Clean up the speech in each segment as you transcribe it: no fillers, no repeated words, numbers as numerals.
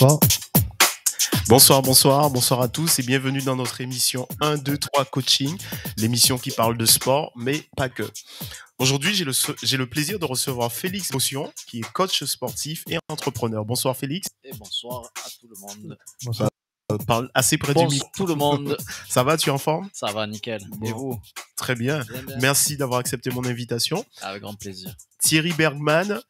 bonsoir. Bonsoir à tous et bienvenue dans notre émission 1, 2, 3 Coaching, l'émission qui parle de sport, mais pas que. Aujourd'hui, j'ai le plaisir de recevoir Félix Motion, qui est coach sportif et entrepreneur. Bonsoir Félix. Et bonsoir à tout le monde. Bonsoir. Parle assez près du micro. Tout le monde. Ça va, tu es en forme? Ça va, nickel. Bon. Et vous? Très bien. Merci d'avoir accepté mon invitation. Avec grand plaisir. Thierry Bergman,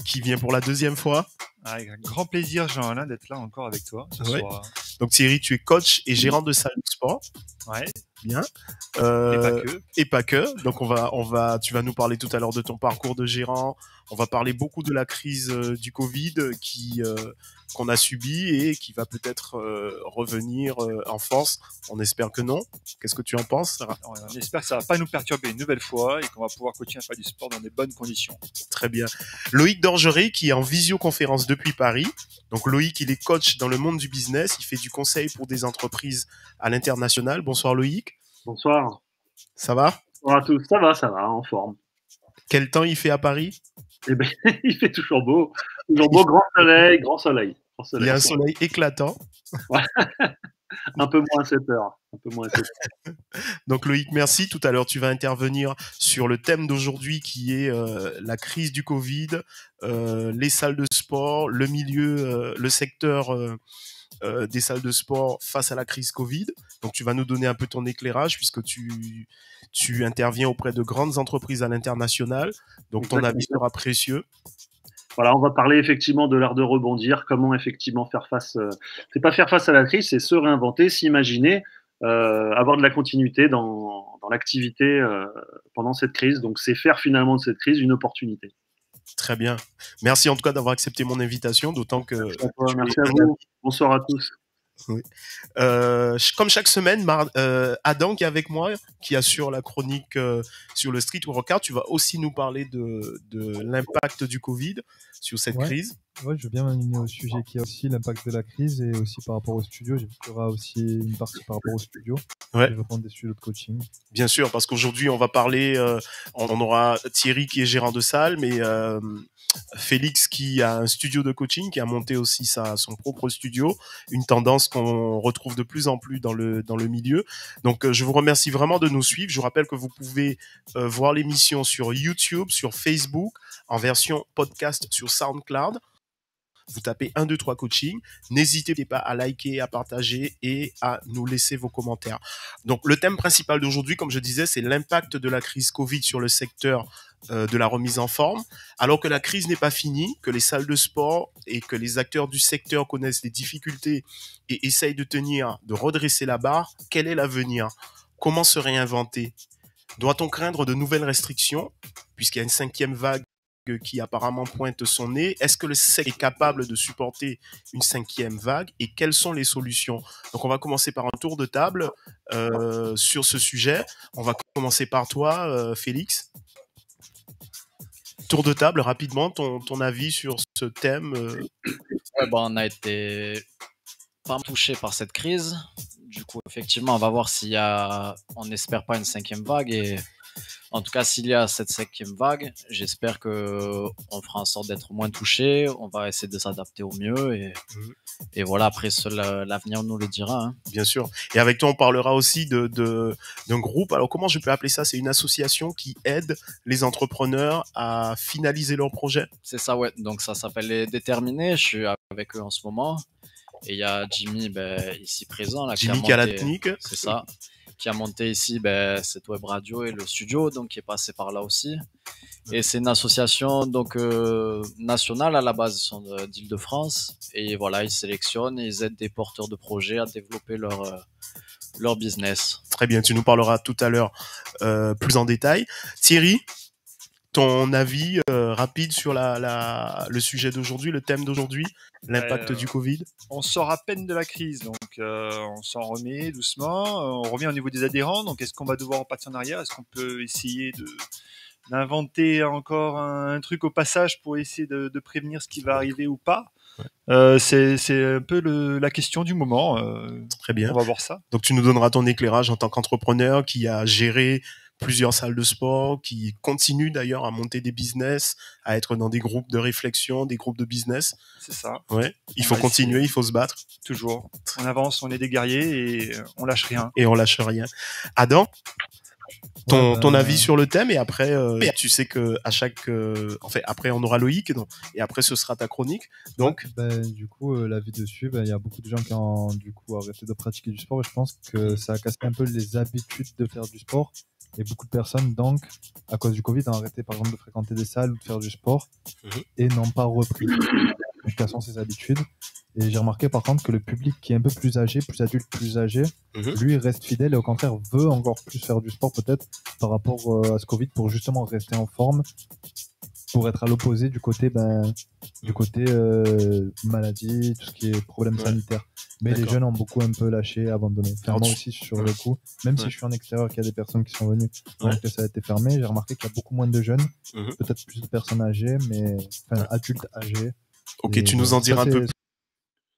qui vient pour la deuxième fois. Avec un grand plaisir, Jean-Alain, d'être là encore avec toi ce soir. Donc Thierry, tu es coach et gérant de salle de sport. Ouais. Bien. Et pas que. Donc tu vas nous parler tout à l'heure de ton parcours de gérant. On va parler beaucoup de la crise du Covid qu'on a subie et qui va peut-être revenir en force. On espère que non. Qu'est-ce que tu en penses, Sarah? On espère que ça va pas nous perturber une nouvelle fois et qu'on va pouvoir continuer à faire du sport dans des bonnes conditions. Très bien. Loïc Dorgeret, qui est en visioconférence depuis Paris. Donc Loïc, il est coach dans le monde du business. Il fait du conseil pour des entreprises à l'international. Bonsoir Loïc. Bonsoir. Ça va? Bonsoir à tous. Ça va, en forme. Quel temps il fait à Paris? Eh ben, il fait toujours beau. Toujours beau, grand soleil. Il y a un soleil éclatant. Un peu moins à 7 heures. Donc Loïc, merci. Tout à l'heure, tu vas intervenir sur le thème d'aujourd'hui qui est la crise du Covid, les salles de sport, le milieu, le secteur des salles de sport face à la crise Covid. Donc tu vas nous donner un peu ton éclairage puisque tu interviens auprès de grandes entreprises à l'international. Donc ton avis sera précieux. Voilà, on va parler effectivement de l'art de rebondir, comment effectivement faire face. C'est pas faire face à la crise, c'est se réinventer, s'imaginer, avoir de la continuité dans l'activité pendant cette crise. Donc c'est faire finalement de cette crise une opportunité. Très bien. Merci en tout cas d'avoir accepté mon invitation, d'autant que... Merci à vous. Bonsoir à tous. Oui. Comme chaque semaine, Adam qui est avec moi, qui assure la chronique sur le street workout, tu vas aussi nous parler de l'impact du Covid sur cette crise. Oui, je veux bien m'aligner au sujet qui est aussi l'impact de la crise et aussi par rapport au studio. Il y aura aussi une partie par rapport au studio. Ouais. Je vais prendre des studios de coaching. Bien sûr, parce qu'aujourd'hui, on va parler, on aura Thierry qui est gérant de salle, mais Félix qui a un studio de coaching, qui a monté aussi son propre studio, une tendance qu'on retrouve de plus en plus dans le milieu. Donc, je vous remercie vraiment de nous suivre. Je vous rappelle que vous pouvez voir l'émission sur YouTube, sur Facebook, en version podcast sur SoundCloud. Vous tapez 1, 2, 3 coaching. N'hésitez pas à liker, à partager et à nous laisser vos commentaires. Donc, le thème principal d'aujourd'hui, comme je disais, c'est l'impact de la crise Covid sur le secteur de la remise en forme. Alors que la crise n'est pas finie, que les salles de sport et que les acteurs du secteur connaissent des difficultés et essayent de redresser la barre, quel est l'avenir? Comment se réinventer? Doit-on craindre de nouvelles restrictions puisqu'il y a une 5e vague qui apparemment pointe son nez? Est-ce que le secteur est capable de supporter une 5e vague et quelles sont les solutions? Donc on va commencer par un tour de table sur ce sujet. On va commencer par toi, Félix. Tour de table, rapidement, ton avis sur ce thème. On a été pas touché par cette crise. Du coup, effectivement, on va voir on n'espère pas une 5e vague et en tout cas, s'il y a cette 5e vague, j'espère qu'on fera en sorte d'être moins touché. On va essayer de s'adapter au mieux et voilà, après, l'avenir nous le dira. Hein. Bien sûr. Et avec toi, on parlera aussi d'un groupe. Alors, comment je peux appeler ça? C'est une association qui aide les entrepreneurs à finaliser leurs projets. C'est ça, ouais. Donc, ça s'appelle Les Déterminés. Je suis avec eux en ce moment. Et il y a Jimmy ici présent. Là, Jimmy Kalatnik. C'est ça. Qui a monté ici cette web radio et le studio, donc qui est passé par là aussi. Et c'est une association donc nationale à la base, ils sont d'Île-de-France et voilà, ils sélectionnent et ils aident des porteurs de projets à développer leur business. Très bien, tu nous parleras tout à l'heure plus en détail. Thierry, ton avis rapide sur le sujet d'aujourd'hui, le thème d'aujourd'hui, l'impact du Covid? On sort à peine de la crise, donc on s'en remet doucement. On revient au niveau des adhérents, donc est-ce qu'on va devoir repartir en arrière? Est-ce qu'on peut essayer d'inventer encore un truc au passage pour essayer de prévenir ce qui va arriver ou pas? C'est un peu la question du moment. Très bien. On va voir ça. Donc tu nous donneras ton éclairage en tant qu'entrepreneur qui a géré plusieurs salles de sport, qui continuent d'ailleurs à monter des business, à être dans des groupes de réflexion, des groupes de business. C'est ça, Ouais, il On faut va continuer, essayer. il faut se battre toujours. On avance, on est des guerriers et on lâche rien. et on lâche rien. Adam, ton, Ouais, ton ben, avis sur le thème et après, tu sais que à chaque, après on aura Loïc et après ce sera ta chronique. Donc, du coup, l'avis dessus, il y a beaucoup de gens qui ont du coup arrêté de pratiquer du sport et je pense que ça a cassé un peu les habitudes de faire du sport. Et beaucoup de personnes, donc, à cause du Covid, ont arrêté par exemple de fréquenter des salles ou de faire du sport Mhm. et n'ont pas repris. Donc, cassant ces habitudes. Et j'ai remarqué par contre que le public qui est un peu plus âgé, plus adulte, plus âgé, Mhm. lui reste fidèle et au contraire veut encore plus faire du sport peut-être par rapport à ce Covid pour justement rester en forme, pour être à l'opposé du côté maladie, tout ce qui est problème Ouais. sanitaire. Mais les D'accord. jeunes ont beaucoup un peu lâché, abandonné. Enfin, Alors, moi tu- aussi sur Ouais. le coup, même si Ouais. je suis en extérieur, qu'il y a des personnes qui sont venues Ouais. donc que ça a été fermé, j'ai remarqué qu'il y a beaucoup moins de jeunes, Mhm. peut-être plus de personnes âgées, mais enfin Ouais. adultes âgés. Ok, Et tu nous en ça, diras un c'est peu ce que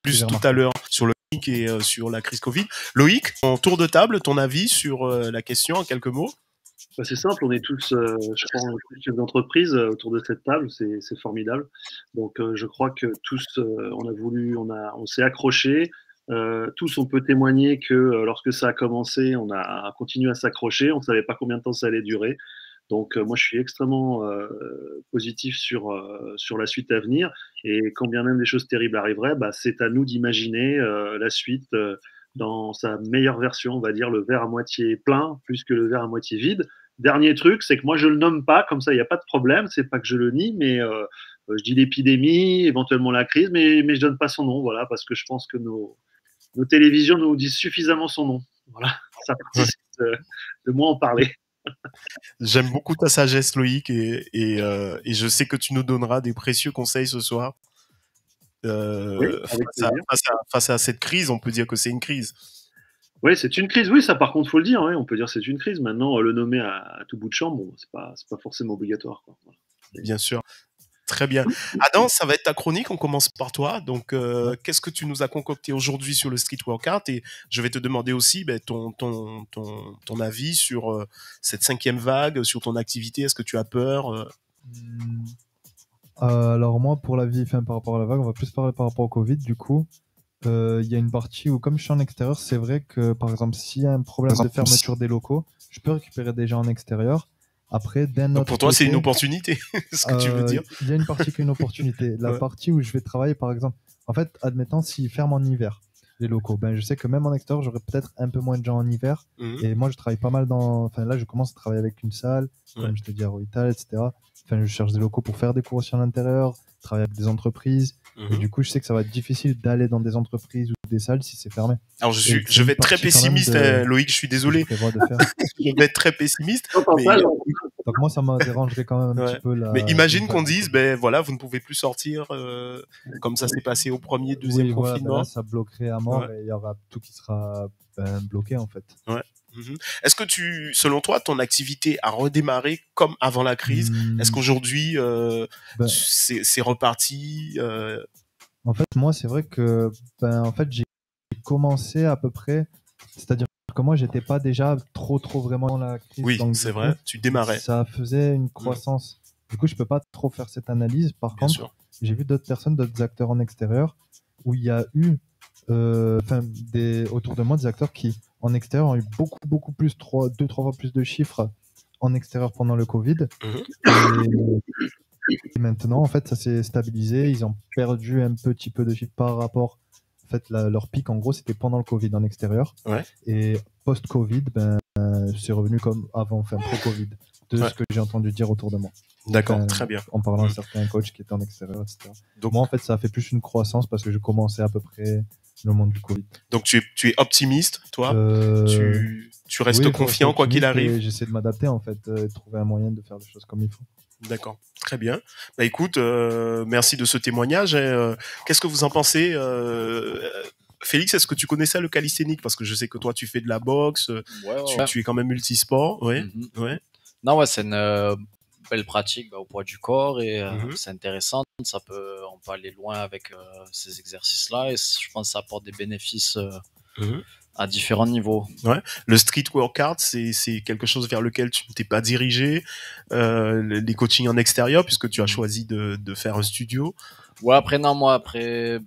plus j'ai tout remarqué. à l'heure sur le Loïc et sur la crise Covid. Loïc, en tour de table, ton avis sur la question en quelques mots? Bah, c'est simple, on est tous, je crois, on est tous chefs d'entreprise autour de cette table, c'est formidable. Donc, je crois que tous, on s'est accroché. Tous, on peut témoigner que lorsque ça a commencé, on a continué à s'accrocher. On savait pas combien de temps ça allait durer. Donc, moi, je suis extrêmement positif sur la suite à venir. Et quand bien même des choses terribles arriveraient, bah, c'est à nous d'imaginer la suite dans sa meilleure version, on va dire le verre à moitié plein plus que le verre à moitié vide. Dernier truc, c'est que moi je le nomme pas, comme ça il n'y a pas de problème, c'est pas que je le nie, mais je dis l'épidémie, éventuellement la crise, mais je donne pas son nom, voilà, parce que je pense que nos télévisions nous disent suffisamment son nom. Voilà, ça participe de moi en parler. J'aime beaucoup ta sagesse, Loïc, et je sais que tu nous donneras des précieux conseils ce soir. Oui, avec plaisir. Face à cette crise, on peut dire que c'est une crise. Oui, c'est une crise, oui, ça par contre, faut le dire, ouais, on peut dire c'est une crise. Maintenant, le nommer à tout bout de champ, bon, c'est pas forcément obligatoire, quoi. Voilà. Bien sûr. Très bien. Adam, ça va être ta chronique. On commence par toi. Donc, qu'est-ce que tu nous as concocté aujourd'hui sur le street workout? Et je vais te demander aussi ton avis sur cette 5e vague, sur ton activité. Est-ce que tu as peur? Alors moi, pour la vie, enfin, par rapport à la vague, on va plus parler par rapport au Covid, du coup. Il y a une partie où, comme je suis en extérieur, c'est vrai que, par exemple, s'il y a un problème de fermeture des locaux, je peux récupérer des gens en extérieur. Après, d'un Donc autre pour toi, c'est une côté, opportunité, ce que tu veux dire. il y a une partie qui est une opportunité. La Ouais. partie où je vais travailler, par exemple, en fait, admettons, s'ils ferment en hiver, les locaux, ben, je sais que même en extérieur, j'aurai peut-être un peu moins de gens en hiver. Mhm. Et moi, je travaille pas mal enfin, là, je commence à travailler avec une salle, Ouais. comme je te dis, à Roital, etc. Enfin, je cherche des locaux pour faire des cours aussi à l'intérieur, travailler avec des entreprises. Et Mhm. du coup, je sais que ça va être difficile d'aller dans des entreprises ou des salles si c'est fermé. Alors c'est je vais une être très partie quand même pessimiste, de- Loïc. Je suis que je désolé. prévois de faire. Je vais être très pessimiste. J'entends Mais, ça, Donc moi, ça me dérangerait quand même un ouais. petit peu la. Mais imagine une qu'on vague de dise, Covid. ben voilà, vous ne pouvez plus sortir comme ça s'est passé au premier, deuxième Oui, voilà, ben confinement. là, ça bloquerait à mort Ouais. et il y aura tout qui sera bloqué en fait. Mhm. Est-ce que selon toi, ton activité a redémarré comme avant la crise? Est-ce qu'aujourd'hui, Ben, c'est reparti? En fait, moi, c'est vrai que en fait, j'ai commencé à peu près, c'est-à-dire que moi, j'étais pas déjà trop vraiment dans la crise. Oui, Donc, c'est du coup, vrai. Tu démarrais, ça faisait une croissance. Du coup, je peux pas trop faire cette analyse. Par bien contre, sûr. j'ai vu d'autres personnes, d'autres acteurs en extérieur, où il y a eu, autour de moi, des acteurs qui, en extérieur, ont eu beaucoup plus, 2-3 fois plus de chiffres en extérieur pendant le Covid. Mhm. Et maintenant, en fait, ça s'est stabilisé. Ils ont perdu un petit peu de chiffre par rapport. En fait, leur pic, en gros, c'était pendant le Covid en extérieur. Ouais. Et post-Covid, c'est revenu comme avant, enfin pro-Covid, de Ouais. ce que j'ai entendu dire autour de moi. D'accord, Enfin, très bien. En parlant à certains coachs qui étaient en extérieur, etc. Donc, Moi, en fait, ça a fait plus une croissance parce que je commençais à peu près le monde du Covid. donc tu es optimiste, toi? Euh, Tu restes oui, faut confiant rester quoi qu'il optimiste et arrive? j'essaie de m'adapter, en fait, et de trouver un moyen de faire les choses comme il faut. D'accord, très bien. Bah écoute, merci de ce témoignage. Qu'est-ce que vous en pensez, Félix? Est-ce que tu connaissais le calisthénique? Parce que je sais que toi, tu fais de la boxe, Ouais. tu es quand même multisport, ouais, Mhm. ouais. Non, ouais, c'est une belle pratique au poids du corps et Mhm. c'est intéressant. On peut aller loin avec ces exercices-là et je pense que ça apporte des bénéfices Mhm. à différents niveaux. Le street workout, c'est quelque chose vers lequel tu ne t'es pas dirigé. Les coachings en extérieur, puisque tu as choisi de faire un studio. Ouais, après, non, moi, après,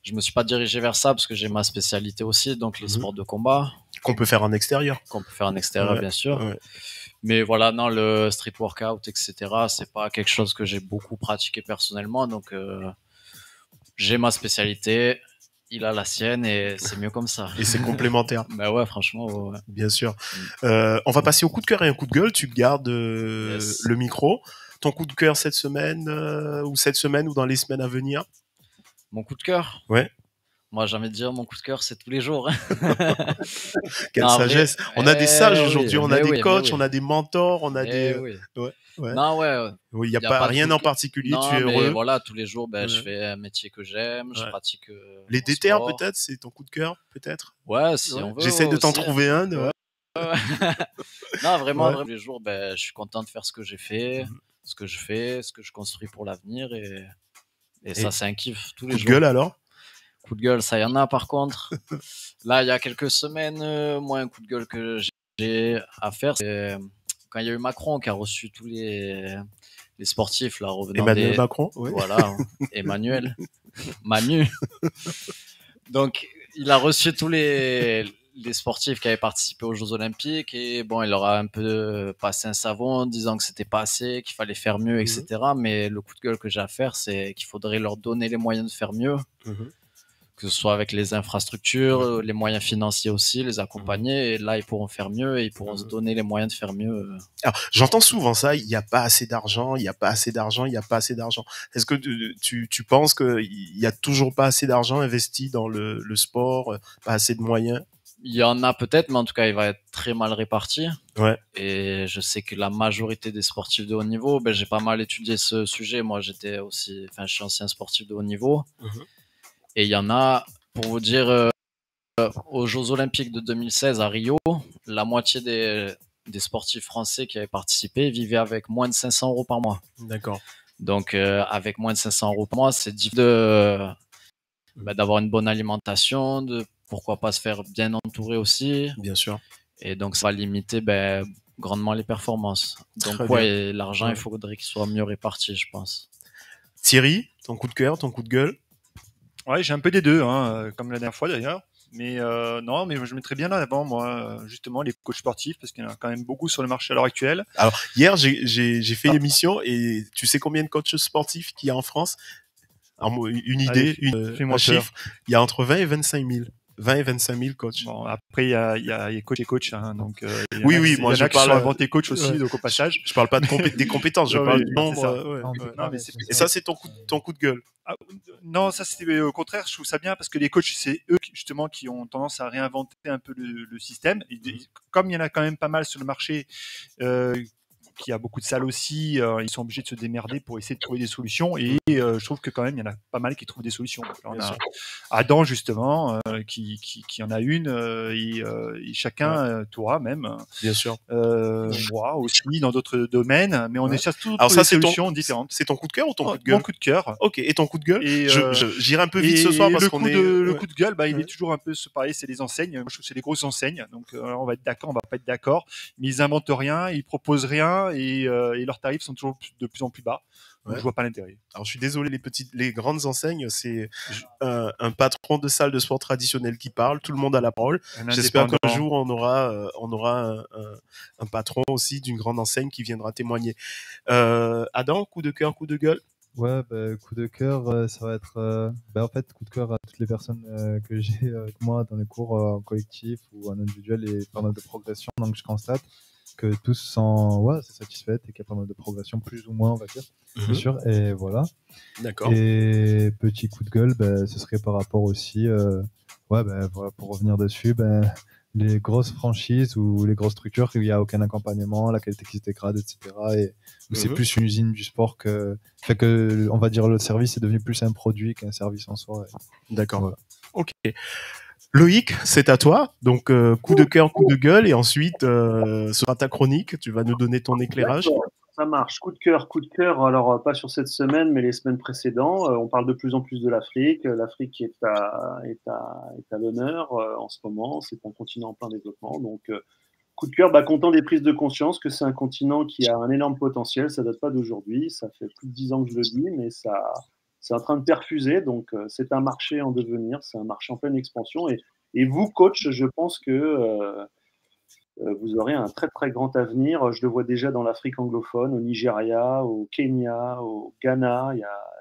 je me suis pas dirigé vers ça parce que j'ai ma spécialité aussi, donc les sports de combat. Qu'on peut faire en extérieur. Qu'on peut faire en extérieur, Ouais, bien sûr. ouais. Mais voilà, non, le street workout, etc., c'est pas quelque chose que j'ai beaucoup pratiqué personnellement, donc j'ai ma spécialité, il a la sienne et c'est mieux comme ça. Et c'est complémentaire. Bah ouais, franchement, ouais. Bien sûr. On va passer au coup de cœur et un coup de gueule. Tu gardes Yes. le micro. Ton coup de cœur cette semaine ou dans les semaines à venir? Mon coup de cœur? Ouais. Moi, j'ai envie de dire, mon coup de cœur, c'est tous les jours. Quelle Non, en vrai, sagesse. On a des sages aujourd'hui, oui, on a mais des oui, coachs, mais oui. on a des mentors, on a des... Oui. Ouais. Non, ouais. Oui, il n'y a Y a pas pas de rien coup en de- particulier, Non, tu es mais heureux. voilà, tous les jours, Ouais. je fais un métier que j'aime, je Ouais. pratique Les mon déterres sport. peut-être, c'est ton coup de cœur peut-être. Ouais, si Ouais. on veut. J'essaie de t'en aussi. trouver un. Ouais. Non, vraiment, Ouais. tous les jours, je suis content de faire ce que j'ai fait, ce que je fais, ce que je construis pour l'avenir et ça, c'est un kiff tous les Coup de jours. gueule alors? Coup de gueule, ça y en a par contre. Là, il y a quelques semaines, moi, un coup de gueule que j'ai à faire, c'est quand il y a eu Macron qui a reçu tous les sportifs là revenant Emmanuel Macron. Ouais. Voilà, Emmanuel, Manu. Donc, il a reçu tous les sportifs qui avaient participé aux Jeux Olympiques et bon, il leur a un peu passé un savon disant que c'était pas assez, qu'il fallait faire mieux, etc. Mais le coup de gueule que j'ai à faire, c'est qu'il faudrait leur donner les moyens de faire mieux, que ce soit avec les infrastructures, les moyens financiers aussi, les accompagner. Et là, ils pourront faire mieux et ils pourront se donner les moyens de faire mieux. Alors, j'entends souvent ça, il n'y a pas assez d'argent, il n'y a pas assez d'argent, il n'y a pas assez d'argent. Est-ce que tu penses qu'il n'y a toujours pas assez d'argent investi dans le sport, pas assez de moyens? Il y en a peut-être, mais en tout cas, il va être très mal réparti. Ouais. Et je sais que la majorité des sportifs de haut niveau, j'ai pas mal étudié ce sujet. Moi, je suis ancien sportif de haut niveau. Et il y en a, pour vous dire, aux Jeux Olympiques de 2016 à Rio, la moitié des sportifs français qui avaient participé vivaient avec moins de 500 euros par mois. D'accord. Donc, avec moins de 500 euros par mois, c'est difficile d'avoir une bonne alimentation, pourquoi pas se faire bien entourer aussi. Bien sûr. Et donc, ça va limiter grandement les performances. Donc, et l'argent, il faudrait qu'il soit mieux réparti, je pense. Thierry, ton coup de cœur, ton coup de gueule? Ouais, j'ai un peu des deux, comme la dernière fois d'ailleurs. Mais non, mais je mettrais bien là avant, moi, justement, les coachs sportifs, parce qu'il y en a quand même beaucoup sur le marché à l'heure actuelle. Alors, hier, j'ai fait une émission et tu sais combien de coachs sportifs qu'il y a en France? Alors, une idée, un chiffre, il y a entre 20 et 25 000. 20 et 25 000 coachs. Bon, après, il y a coach et coach, donc. Oui, moi je parle. Qui sont inventés coach aussi, donc au passage. Je parle pas des compétences, je parle du nombre. Et ça, c'est ton coup de gueule. Ah, non, ça c'était au contraire, je trouve ça bien parce que les coachs, c'est eux justement qui ont tendance à réinventer un peu le système. Et, comme il y en a quand même pas mal sur le marché, qui a beaucoup de salles aussi, ils sont obligés de se démerder pour essayer de trouver des solutions. Et je trouve que quand même, il y en a pas mal qui trouvent des solutions. Là, on a Adam, justement, qui en a une, et chacun, toi même. Bien sûr. Moi aussi, dans d'autres domaines, mais on cherche toutes des solutions différentes. C'est ton coup de cœur ou ton coup de gueule? Mon coup de cœur. Ok, et ton coup de gueule? Et j'irai un peu vite ce soir parce qu'on est... Le coup de gueule, il est toujours un peu pareil, c'est les enseignes. Moi, je trouve que c'est les grosses enseignes. Donc, on va être d'accord, on va pas être d'accord. Mais ils inventent rien, ils proposent rien et leurs tarifs sont toujours de plus en plus bas. Donc, je vois pas l'intérêt. Alors, je suis désolé, les grandes enseignes, c'est un patron de salle de sport traditionnelle qui parle. Tout le monde a la parole. J'espère qu'un jour, on aura un patron aussi d'une grande enseigne qui viendra témoigner. Adam, coup de cœur, coup de gueule? Ouais, coup de cœur, ça va être en fait coup de cœur à toutes les personnes que j'ai avec moi dans les cours en collectif ou en individuel et pas mal de progression. Donc je constate que tous sont satisfaits et qu'il y a pas mal de progression, plus ou moins, on va dire, bien sûr. Et voilà. D'accord. Et petit coup de gueule, ce serait par rapport aussi, voilà, pour revenir dessus, les grosses franchises ou les grosses structures où il n'y a aucun accompagnement, la qualité qui se dégrade, etc. Et où c'est plus une usine du sport que, on va dire, le service est devenu plus un produit qu'un service en soi. D'accord. Voilà. Ok. Loïc, c'est à toi. Donc, coup de cœur, coup de gueule, et ensuite sera ta chronique. Tu vas nous donner ton éclairage. Ça marche. Coup de cœur, coup de cœur. Alors, pas sur cette semaine, mais les semaines précédentes. On parle de plus en plus de l'Afrique. L'Afrique est à l'honneur en ce moment. C'est un continent en plein développement. Donc, coup de cœur, content des prises de conscience que c'est un continent qui a un énorme potentiel. Ça date pas d'aujourd'hui. Ça fait plus de 10 ans que je le dis, mais c'est en train de perfuser. Donc, c'est un marché en devenir. C'est un marché en pleine expansion. Et vous, coach, je pense que vous aurez un très très grand avenir. Je le vois déjà dans l'Afrique anglophone, au Nigeria, au Kenya, au Ghana.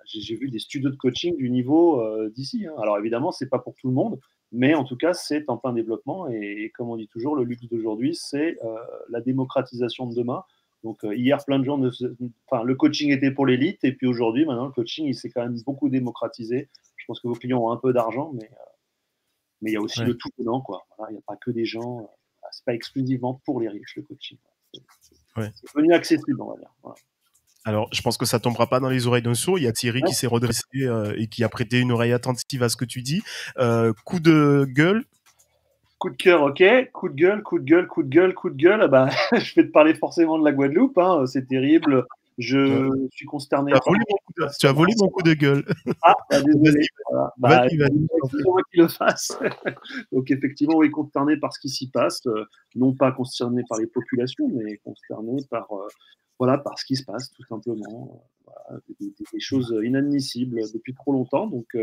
J'ai vu des studios de coaching du niveau d'ici. Hein. Alors évidemment, c'est pas pour tout le monde, mais en tout cas, c'est en plein développement. Et comme on dit toujours, le luxe d'aujourd'hui, c'est la démocratisation de demain. Donc hier, plein de gens, le coaching était pour l'élite, et puis aujourd'hui, maintenant, le coaching, il s'est quand même beaucoup démocratisé. Je pense que vos clients ont un peu d'argent, mais il y a aussi le tout dedans, quoi. Voilà, il n'y a pas que des gens. C'est pas exclusivement pour les riches, le coaching. C'est devenu accessible, on va dire. Voilà. Alors, je pense que ça tombera pas dans les oreilles d'un sourd. Il y a Thierry qui s'est redressé et qui a prêté une oreille attentive à ce que tu dis. Coup de gueule. Coup de cœur, ok. Coup de gueule, coup de gueule, coup de gueule, coup de gueule. Je vais te parler forcément de la Guadeloupe. Hein. C'est terrible. Je suis consterné. Tu as volé mon coup de gueule. Ah, désolé. Voilà. C'est moi qui le fasse. Donc, effectivement, oui, consterné par ce qui s'y passe. Non pas consterné par les populations, mais consterné par ce qui se passe, tout simplement. Voilà, des choses inadmissibles depuis trop longtemps. Donc,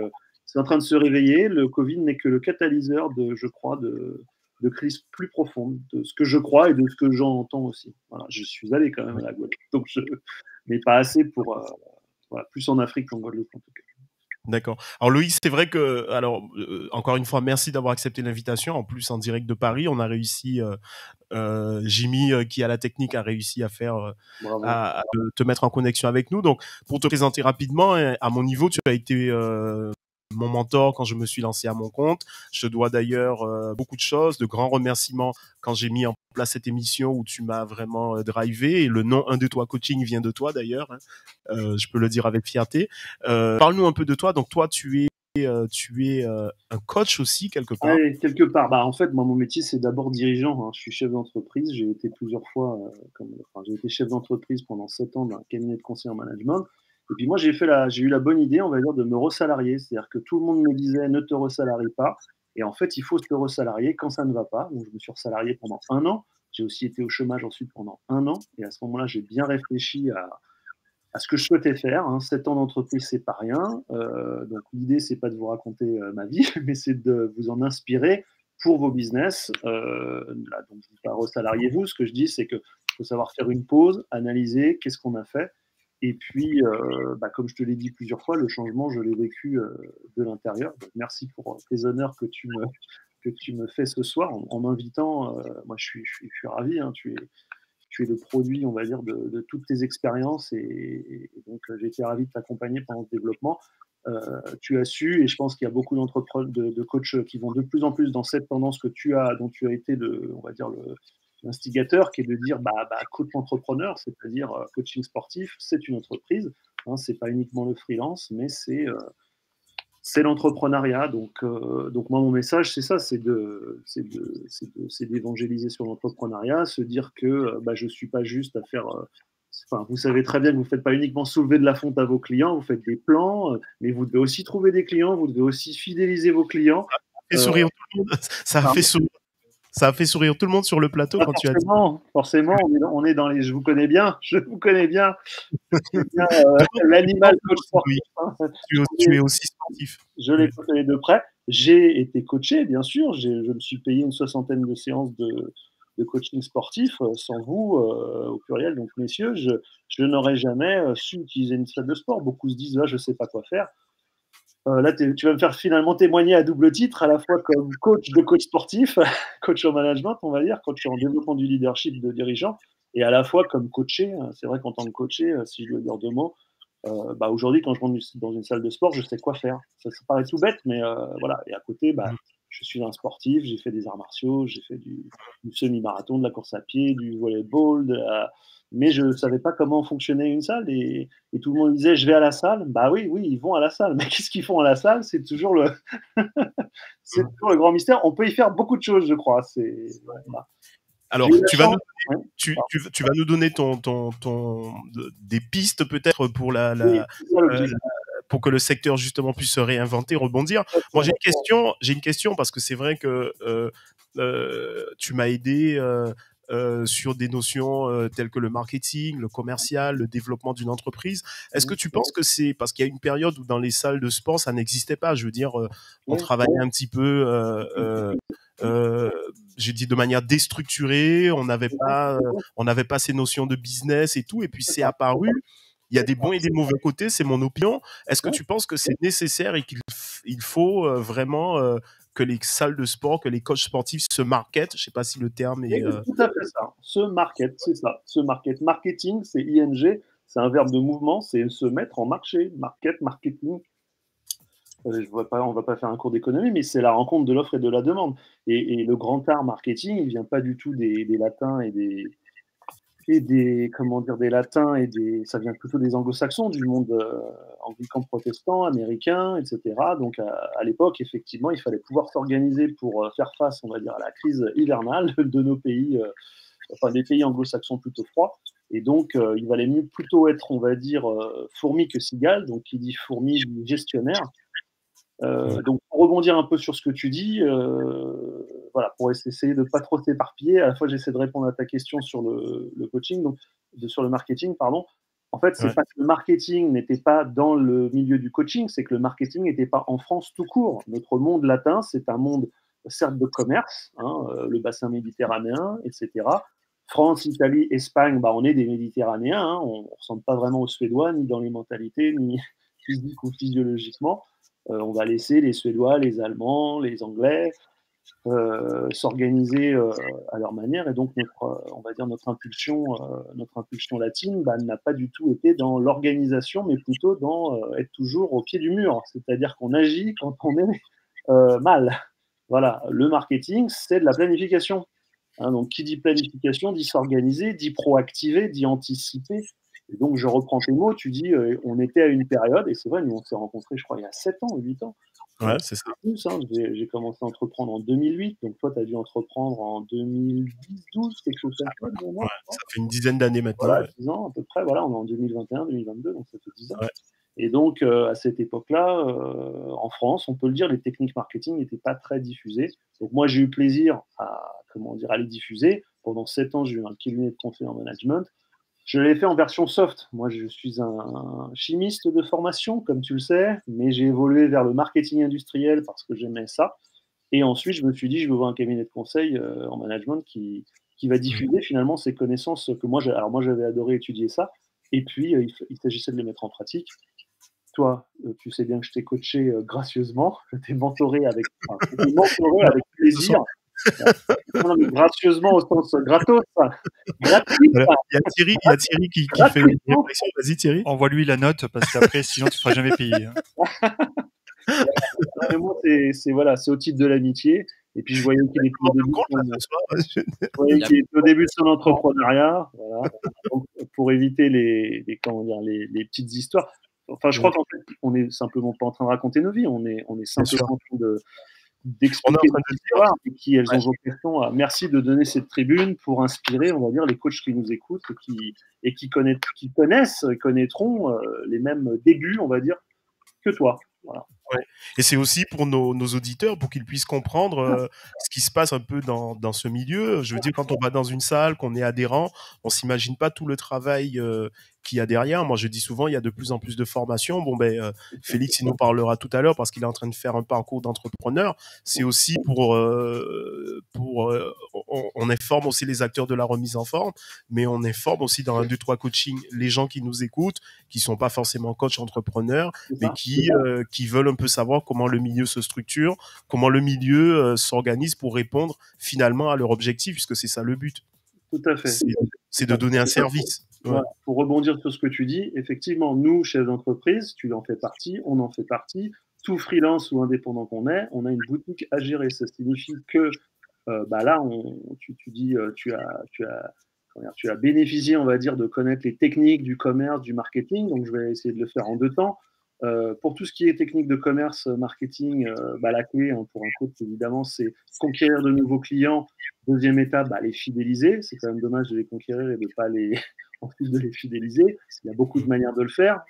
c'est en train de se réveiller. Le Covid n'est que le catalyseur, je crois, de crises plus profondes, de ce que je crois et de ce que j'entends aussi. Voilà, je suis allé quand même à la Guadeloupe, donc mais pas assez pour plus en Afrique qu'en Guadeloupe en tout cas. D'accord. Alors Loïc, c'est vrai que, encore une fois, merci d'avoir accepté l'invitation. En plus, en direct de Paris, on a réussi. Jimmy, qui a la technique, a réussi à faire, à te mettre en connexion avec nous. Donc, pour te présenter rapidement, à mon niveau, tu as été mon mentor quand je me suis lancé à mon compte. Je te dois d'ailleurs beaucoup de choses, de grands remerciements quand j'ai mis en place cette émission où tu m'as vraiment drivé. Et le nom 1, 2, 3 coaching vient de toi d'ailleurs. Hein. Je peux le dire avec fierté. Parle-nous un peu de toi. Donc toi, tu es un coach aussi quelque part. Oui, quelque part. En fait, moi, mon métier, c'est d'abord dirigeant. Hein. Je suis chef d'entreprise. J'ai été plusieurs fois, j'ai été chef d'entreprise pendant 7 ans d'un cabinet de conseil en management. Et puis moi, j'ai eu la bonne idée, on va dire, de me resalarier. C'est-à-dire que tout le monde me disait ne te resalarie pas. Et en fait, il faut se resalarier quand ça ne va pas. Donc, je me suis resalarié pendant 1 an. J'ai aussi été au chômage ensuite pendant 1 an. Et à ce moment-là, j'ai bien réfléchi à ce que je souhaitais faire. Hein. 7 ans d'entreprise, c'est pas rien. Donc l'idée, c'est pas de vous raconter ma vie, mais c'est de vous en inspirer pour vos business. Donc, pas resalariez-vous. Ce que je dis, c'est qu'il faut savoir faire une pause, analyser qu'est-ce qu'on a fait. Et puis, comme je te l'ai dit plusieurs fois, le changement, je l'ai vécu de l'intérieur. Donc, merci pour les honneurs que tu me fais ce soir en m'invitant. Moi, je suis ravi. Hein, tu es le produit, on va dire, de toutes tes expériences et donc j'ai été ravi de t'accompagner pendant ce développement. Tu as su, et je pense qu'il y a beaucoup d'entrepreneurs, de coachs qui vont de plus en plus dans cette tendance dont tu as été l'instigateur, qui est de dire coach entrepreneur, c'est-à-dire coaching sportif, c'est une entreprise. Hein, c'est pas uniquement le freelance, mais c'est l'entrepreneuriat. Donc moi, mon message, c'est ça, c'est d'évangéliser sur l'entrepreneuriat, se dire que je ne suis pas juste à faire... vous savez très bien que vous ne faites pas uniquement soulever de la fonte à vos clients, vous faites des plans, mais vous devez aussi trouver des clients, vous devez aussi fidéliser vos clients. Ça fait sourire tout le monde. Ça a fait sourire tout le monde sur le plateau quand tu as dit. Forcément, on est dans les. Je vous connais bien. L'animal coach sportif. Hein. Tu es aussi sportif. Je l'ai côtoyé de près. J'ai été coaché, bien sûr. Je me suis payé une 60aine de séances de coaching sportif. Sans vous, au pluriel, donc messieurs, je n'aurais jamais su utiliser une salle de sport. Beaucoup se disent je ne sais pas quoi faire. Là, tu vas me faire finalement témoigner à double titre, à la fois comme coach sportif, coach en management, on va dire, coach en développement du leadership de dirigeants, et à la fois comme coaché. C'est vrai qu'en tant que coaché, si je dois dire 2 mots, aujourd'hui, quand je rentre dans une salle de sport, je sais quoi faire. Ça paraît tout bête, mais voilà. Et à côté, je suis un sportif, j'ai fait des arts martiaux, j'ai fait du semi-marathon, de la course à pied, du volleyball, mais je ne savais pas comment fonctionnait une salle et tout le monde disait je vais à la salle. Oui, ils vont à la salle, mais qu'est-ce qu'ils font à la salle? C'est toujours le grand mystère. On peut y faire beaucoup de choses, je crois. Voilà. Alors, J'ai eu la tu vas chance. nous, Ouais. tu vas nous donner des pistes peut-être pour Oui, c'est ça l'objectif. pour que le secteur justement puisse se réinventer, rebondir. Moi, j'ai une question parce que c'est vrai que tu m'as aidé sur des notions telles que le marketing, le commercial, le développement d'une entreprise. Est-ce que tu penses que c'est parce qu'il y a une période où dans les salles de sport ça n'existait pas? Je veux dire, on travaillait un petit peu. J'ai dit de manière déstructurée, on n'avait pas ces notions de business et tout, et puis c'est apparu. Il y a des bons et des mauvais côtés, c'est mon opinion. Est-ce que tu penses que c'est nécessaire et qu'il faut vraiment que les salles de sport, que les coachs sportifs se marketent? Je sais pas si le terme est. C'est tout à fait ça. Se market, c'est ça. Se market. Marketing, c'est ING, c'est un verbe de mouvement, c'est se mettre en marché. Market, marketing. Je vois pas, on va pas faire un cours d'économie, mais c'est la rencontre de l'offre et de la demande. Et le grand art marketing, il vient pas du tout des latins comment dire, des latins ça vient plutôt des anglo-saxons, du monde anglican protestant, américain, etc. Donc à l'époque, effectivement, il fallait pouvoir s'organiser pour faire face, on va dire, à la crise hivernale de nos pays, enfin des pays anglo-saxons plutôt froids. Et donc, il valait mieux plutôt être, on va dire, fourmi que cigale. Donc, qui dit fourmi dit gestionnaire. Donc, pour rebondir un peu sur ce que tu dis, voilà, pour essayer de ne pas trop s'éparpiller, à la fois j'essaie de répondre à ta question sur le coaching, donc sur le marketing, pardon. En fait, c'est pas que le marketing n'était pas dans le milieu du coaching, c'est que le marketing n'était pas en France tout court. Notre monde latin, c'est un monde certes de commerce, hein, le bassin méditerranéen, etc. France, Italie, Espagne, bah, on est des Méditerranéens, hein, on ne ressemble pas vraiment aux Suédois, ni dans les mentalités, ni physique ou physiologiquement. On va laisser les Suédois, les Allemands, les Anglais s'organiser à leur manière. Et donc, on va dire notre impulsion latine bah, n'a pas du tout été dans l'organisation, mais plutôt dans être toujours au pied du mur. C'est-à-dire qu'on agit quand on est mal. Voilà, le marketing, c'est de la planification. Hein, donc, qui dit planification dit s'organiser, dit proactiver, dit anticiper. Et donc, je reprends tes mots, tu dis, on était à une période, et c'est vrai, nous, on s'est rencontrés, je crois, il y a 7 ans, 8 ans. Ouais, c'est ça. Plus, hein, j'ai commencé à entreprendre en 2008, donc toi, tu as dû entreprendre en 2010, 12, quelque chose comme ça. Ouais, ça fait une dizaine d'années maintenant. Voilà, Ouais. 10 ans à peu près, voilà, on est en 2021, 2022, donc ça fait 10 ans. Ouais. Et donc, à cette époque-là, en France, on peut le dire, les techniques marketing n'étaient pas très diffusées. Donc, moi, j'ai eu plaisir à les diffuser. Pendant 7 ans, j'ai eu un cabinet de conseil en management. Je l'ai fait en version soft. Moi, je suis un chimiste de formation, comme tu le sais, mais j'ai évolué vers le marketing industriel parce que j'aimais ça. Et ensuite, je me suis dit, je veux voir un cabinet de conseil en management qui va diffuser finalement ces connaissances que moi, alors moi, j'avais adoré étudier ça. Et puis, il s'agissait de les mettre en pratique. Toi, tu sais bien que je t'ai coaché gracieusement, je t'ai mentoré avec plaisir. Non, mais gracieusement au sens gratos. Gratuit, voilà. Il y a Thierry qui fait une réflexion. Vas-y Thierry. Envoie-lui la note parce qu'après, sinon tu ne seras jamais payé. Hein. Moi, c'est au titre de l'amitié. Et puis je voyais qu'il était au début de son entrepreneuriat. Voilà. Donc, pour éviter les petites histoires. Enfin, je crois qu'en fait, on est simplement pas en train de raconter nos vies. On est simplement en train d'expliquer des histoires et qui elles ont vocation à. Merci de donner cette tribune pour inspirer, on va dire, les coachs qui nous écoutent et qui connaîtront les mêmes débuts, on va dire, que toi. Voilà. Ouais. Et c'est aussi pour nos auditeurs, pour qu'ils puissent comprendre ce qui se passe un peu dans ce milieu. Je veux dire, quand on va dans une salle, qu'on est adhérent, on s'imagine pas tout le travail qu'il y a derrière. Moi, je dis souvent, il y a de plus en plus de formations. Bon, Félix, il nous parlera tout à l'heure parce qu'il est en train de faire un parcours d'entrepreneur. C'est aussi on informe aussi les acteurs de la remise en forme, mais on informe aussi dans un 2-3 coaching les gens qui nous écoutent, qui sont pas forcément coach entrepreneurs, mais qui veulent un peu savoir comment le milieu se structure, comment le milieu s'organise pour répondre finalement à leur objectif, puisque c'est ça le but. Tout à fait. C'est de donner un service. Voilà. Pour rebondir sur ce que tu dis, effectivement, nous, chefs d'entreprise, tu en fais partie, on en fait partie, tout freelance ou indépendant qu'on est, on a une boutique à gérer. Ça signifie que là, tu dis, tu as bénéficié, on va dire, de connaître les techniques du commerce, du marketing. Donc, je vais essayer de le faire en 2 temps. Pour tout ce qui est technique de commerce, marketing, la clé pour un coach, évidemment, c'est conquérir de nouveaux clients. Deuxième étape, les fidéliser. C'est quand même dommage de les conquérir et de pas ensuite de les fidéliser. Il y a beaucoup de manières de le faire.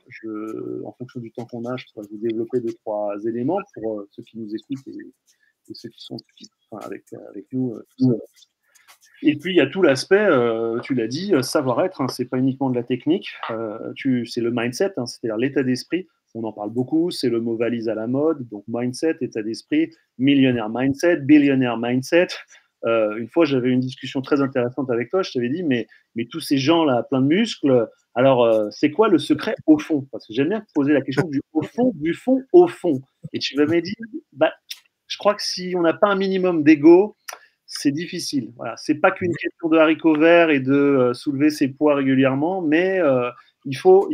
En fonction du temps qu'on a, je pourrais vous développer 2-3 éléments pour ceux qui nous écoutent et ceux qui sont avec nous. Et puis il y a tout l'aspect, tu l'as dit, savoir-être. C'est pas uniquement de la technique. C'est le mindset, c'est-à-dire l'état d'esprit. On en parle beaucoup, c'est le mot valise à la mode. Donc mindset, état d'esprit, millionnaire mindset, billionnaire mindset. Une fois, j'avais une discussion très intéressante avec toi. Je t'avais dit, mais tous ces gens-là, plein de muscles, alors c'est quoi le secret au fond? Parce que j'aime bien poser la question du au fond, du fond, au fond. Et tu m'avais dit, je crois que si on n'a pas un minimum d'ego, c'est difficile. Voilà, c'est pas qu'une question de haricots verts et de soulever ses poids régulièrement, mais il faut,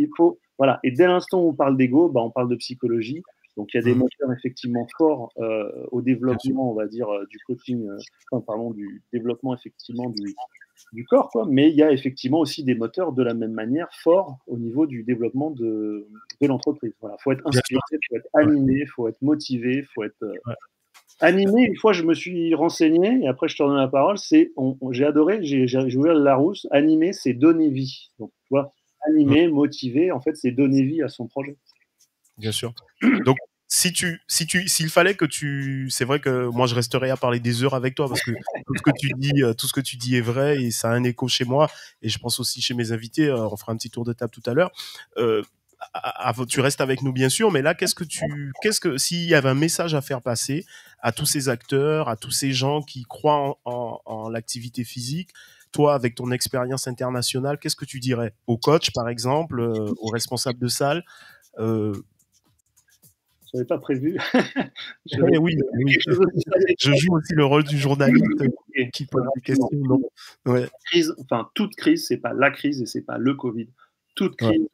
voilà. Et dès l'instant où on parle d'ego, on parle de psychologie. Donc il y a des moteurs effectivement forts au développement, on va dire, du coaching, du développement effectivement du corps, quoi. Mais il y a effectivement aussi des moteurs de la même manière forts au niveau du développement de l'entreprise. Voilà, faut être inspiré, faut être animé, faut être motivé, faut être animé. Une fois, je me suis renseigné et après je te redonne la parole. J'ai adoré, j'ai ouvert le Larousse. Animé, c'est donner vie. Donc tu vois, animé, motivé, en fait, c'est donner vie à son projet. Bien sûr. Donc, s'il fallait que c'est vrai que moi je resterais à parler des heures avec toi parce que tout ce que tu dis est vrai et ça a un écho chez moi et je pense aussi chez mes invités. On fera un petit tour de table tout à l'heure. Tu restes avec nous bien sûr, mais là s'il y avait un message à faire passer à tous ces acteurs, à tous ces gens qui croient en l'activité physique, toi avec ton expérience internationale, qu'est-ce que tu dirais aux coachs par exemple, aux responsables de salle? Je n'avais pas prévu. Oui. Je joue aussi le rôle du journaliste qui pose des questions. Non. Ouais. Toute crise, c'est pas la crise et c'est pas le Covid. Toute crise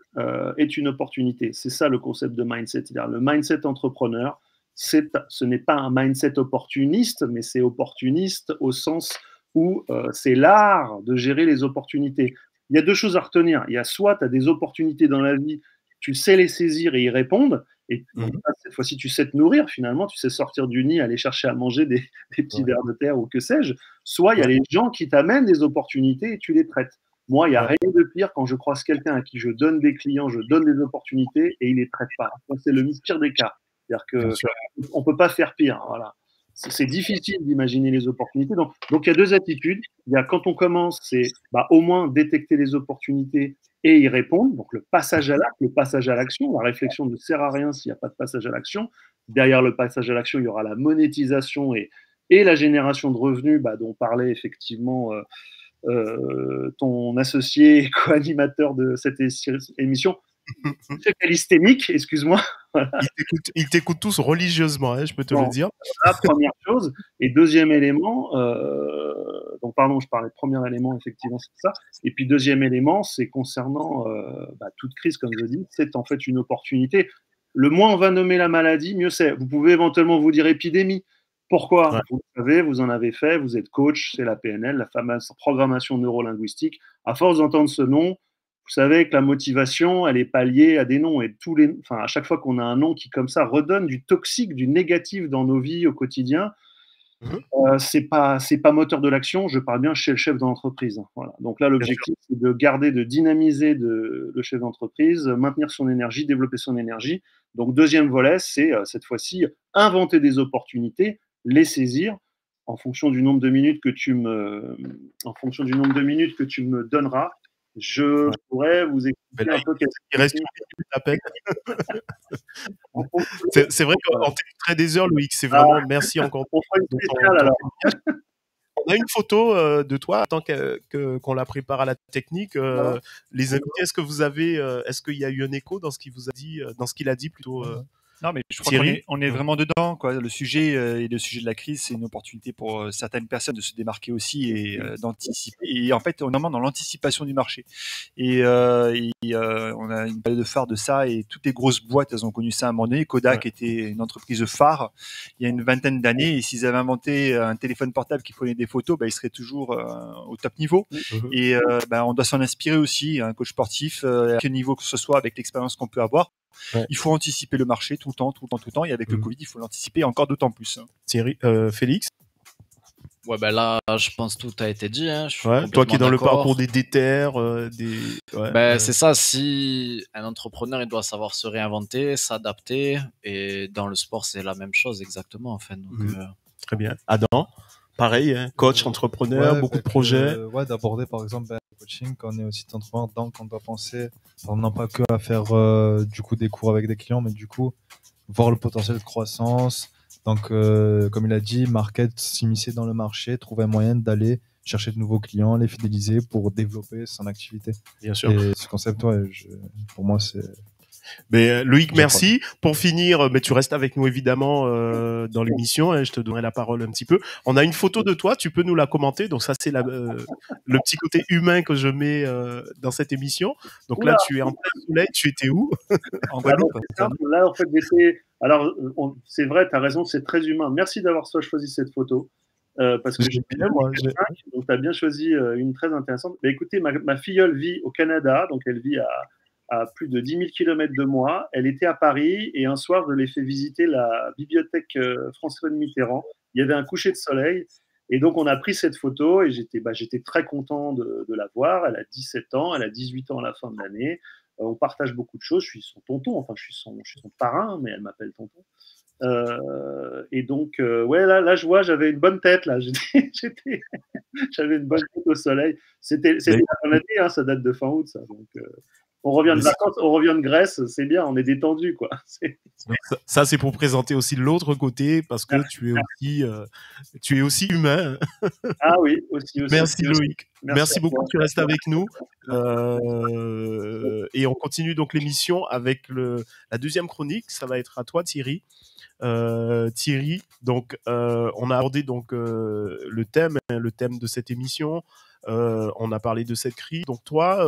est une opportunité. C'est ça le concept de mindset. C'est-à-dire le mindset entrepreneur, ce n'est pas un mindset opportuniste, mais c'est opportuniste au sens où c'est l'art de gérer les opportunités. Il y a deux choses à retenir. Il y a soit tu as des opportunités dans la vie, tu sais les saisir et y répondre. Et cette fois-ci, tu sais te nourrir finalement, tu sais sortir du nid, aller chercher à manger des petits vers de terre ou que sais-je. Soit il y a les gens qui t'amènent des opportunités et tu les traites. Moi, il n'y a rien de pire quand je croise quelqu'un à qui je donne des clients, je donne des opportunités et il ne les traite pas. C'est le pire des cas. C'est-à-dire qu'on ne peut pas faire pire. Voilà. C'est difficile d'imaginer les opportunités. Donc, il y a deux attitudes. Il y a quand on commence, c'est au moins détecter les opportunités et y répondre. Donc, le passage à l'acte, le passage à l'action. La réflexion ne sert à rien s'il n'y a pas de passage à l'action. Derrière le passage à l'action, il y aura la monétisation et la génération de revenus dont parlait effectivement ton associé et co-animateur de cette émission. C'est calisthénique, excuse-moi. Voilà. Ils t'écoutent tous religieusement, je peux te le dire. La première chose. Et deuxième élément, donc pardon, je parlais de premier élément, effectivement, c'est ça. Et puis deuxième élément, c'est concernant toute crise, comme je dis, c'est en fait une opportunité. Le moins on va nommer la maladie, mieux c'est. Vous pouvez éventuellement vous dire épidémie. Pourquoi ? Vous le savez, vous en avez fait, vous êtes coach, c'est la PNL, la fameuse programmation neurolinguistique. À force d'entendre ce nom, vous savez que la motivation, elle est pas liée à des noms. Et à chaque fois qu'on a un nom qui, comme ça, redonne du toxique, du négatif dans nos vies au quotidien, c'est pas moteur de l'action. Je parle bien chez le chef d'entreprise. Voilà. Donc là, l'objectif, c'est de garder, de dynamiser le chef d'entreprise, maintenir son énergie, développer son énergie. Donc, deuxième volet, c'est cette fois-ci inventer des opportunités, les saisir en fonction du nombre de minutes que tu me donneras. Je pourrais vous expliquer un peu il reste une minute à peine. C'est vrai qu'on t'écouterait des heures, Loïc. C'est vraiment merci encore. On fera une spéciale alors. On a une photo de toi tant qu'on la prépare à la technique. Les invités, est-ce qu'il y a eu un écho dans ce qu'il vous a dit, dans ce qu'il a dit plutôt Non, mais je crois qu'on est vraiment dedans, quoi. Le sujet et le sujet de la crise, c'est une opportunité pour certaines personnes de se démarquer aussi et d'anticiper. Et en fait, on est vraiment dans l'anticipation du marché. Et on a une période de phare de ça et toutes les grosses boîtes, elles ont connu ça à un moment donné. Kodak était une entreprise phare il y a une vingtaine d'années. Et s'ils avaient inventé un téléphone portable qui prenait des photos, ils seraient toujours au top niveau. Et on doit s'en inspirer aussi, un coach sportif, à quel niveau que ce soit, avec l'expérience qu'on peut avoir. Ouais. Il faut anticiper le marché tout le temps. Et avec le Covid, il faut l'anticiper encore d'autant plus. Thierry, Félix? Ouais, ben là, je pense que tout a été dit. Hein. Je suis Toi qui es dans le d'accord. parcours des déterres, c'est ça. Si un entrepreneur, il doit savoir se réinventer, s'adapter, et dans le sport, c'est la même chose exactement en fait. Donc, très bien. Adam, pareil, hein, coach, entrepreneur, beaucoup de projets. D'aborder par exemple le coaching quand on est aussi entrepreneur, donc on doit penser non pas que à faire du coup des cours avec des clients, mais du coup voir le potentiel de croissance. Donc, comme il a dit, market, s'immiscer dans le marché, trouver un moyen d'aller chercher de nouveaux clients, les fidéliser pour développer son activité. Bien sûr. Et ce concept, pour moi, c'est... Mais Loïc, merci. Pour finir, mais tu restes avec nous évidemment dans l'émission. Hein, je te donnerai la parole un petit peu. On a une photo de toi, tu peux nous la commenter. Donc ça, c'est le petit côté humain que je mets dans cette émission. Donc là, tu es en plein soleil. Tu étais où? En Guadeloupe. Là, en fait, j'étais... Alors, c'est vrai, tu as raison, c'est très humain. Merci d'avoir choisi cette photo. Parce que donc tu as bien choisi une très intéressante. Mais écoutez, ma filleule vit au Canada, donc elle vit à plus de 10 000 km de moi. Elle était à Paris et un soir, je l'ai fait visiter la bibliothèque François Mitterrand. Il y avait un coucher de soleil et donc on a pris cette photo et j'étais très content de la voir. Elle a 17 ans, elle a 18 ans à la fin de l'année. On partage beaucoup de choses. Je suis son tonton, enfin je suis son parrain, mais elle m'appelle tonton. Et donc, là, je vois, j'avais une bonne tête, là. J'avais une bonne tête au soleil. C'était la fin d'année, hein, ça date de fin août, ça. Donc, on revient de vacances, on revient de Grèce, c'est bien, on est détendu, quoi. Ça, c'est pour présenter aussi l'autre côté, parce que tu es aussi humain. Ah oui, aussi. Merci Loïc. Merci beaucoup, tu restes avec nous. Et on continue donc l'émission avec la deuxième chronique. Ça va être à toi, Thierry. Thierry, donc on a abordé donc le thème de cette émission. On a parlé de cette crise. Donc toi,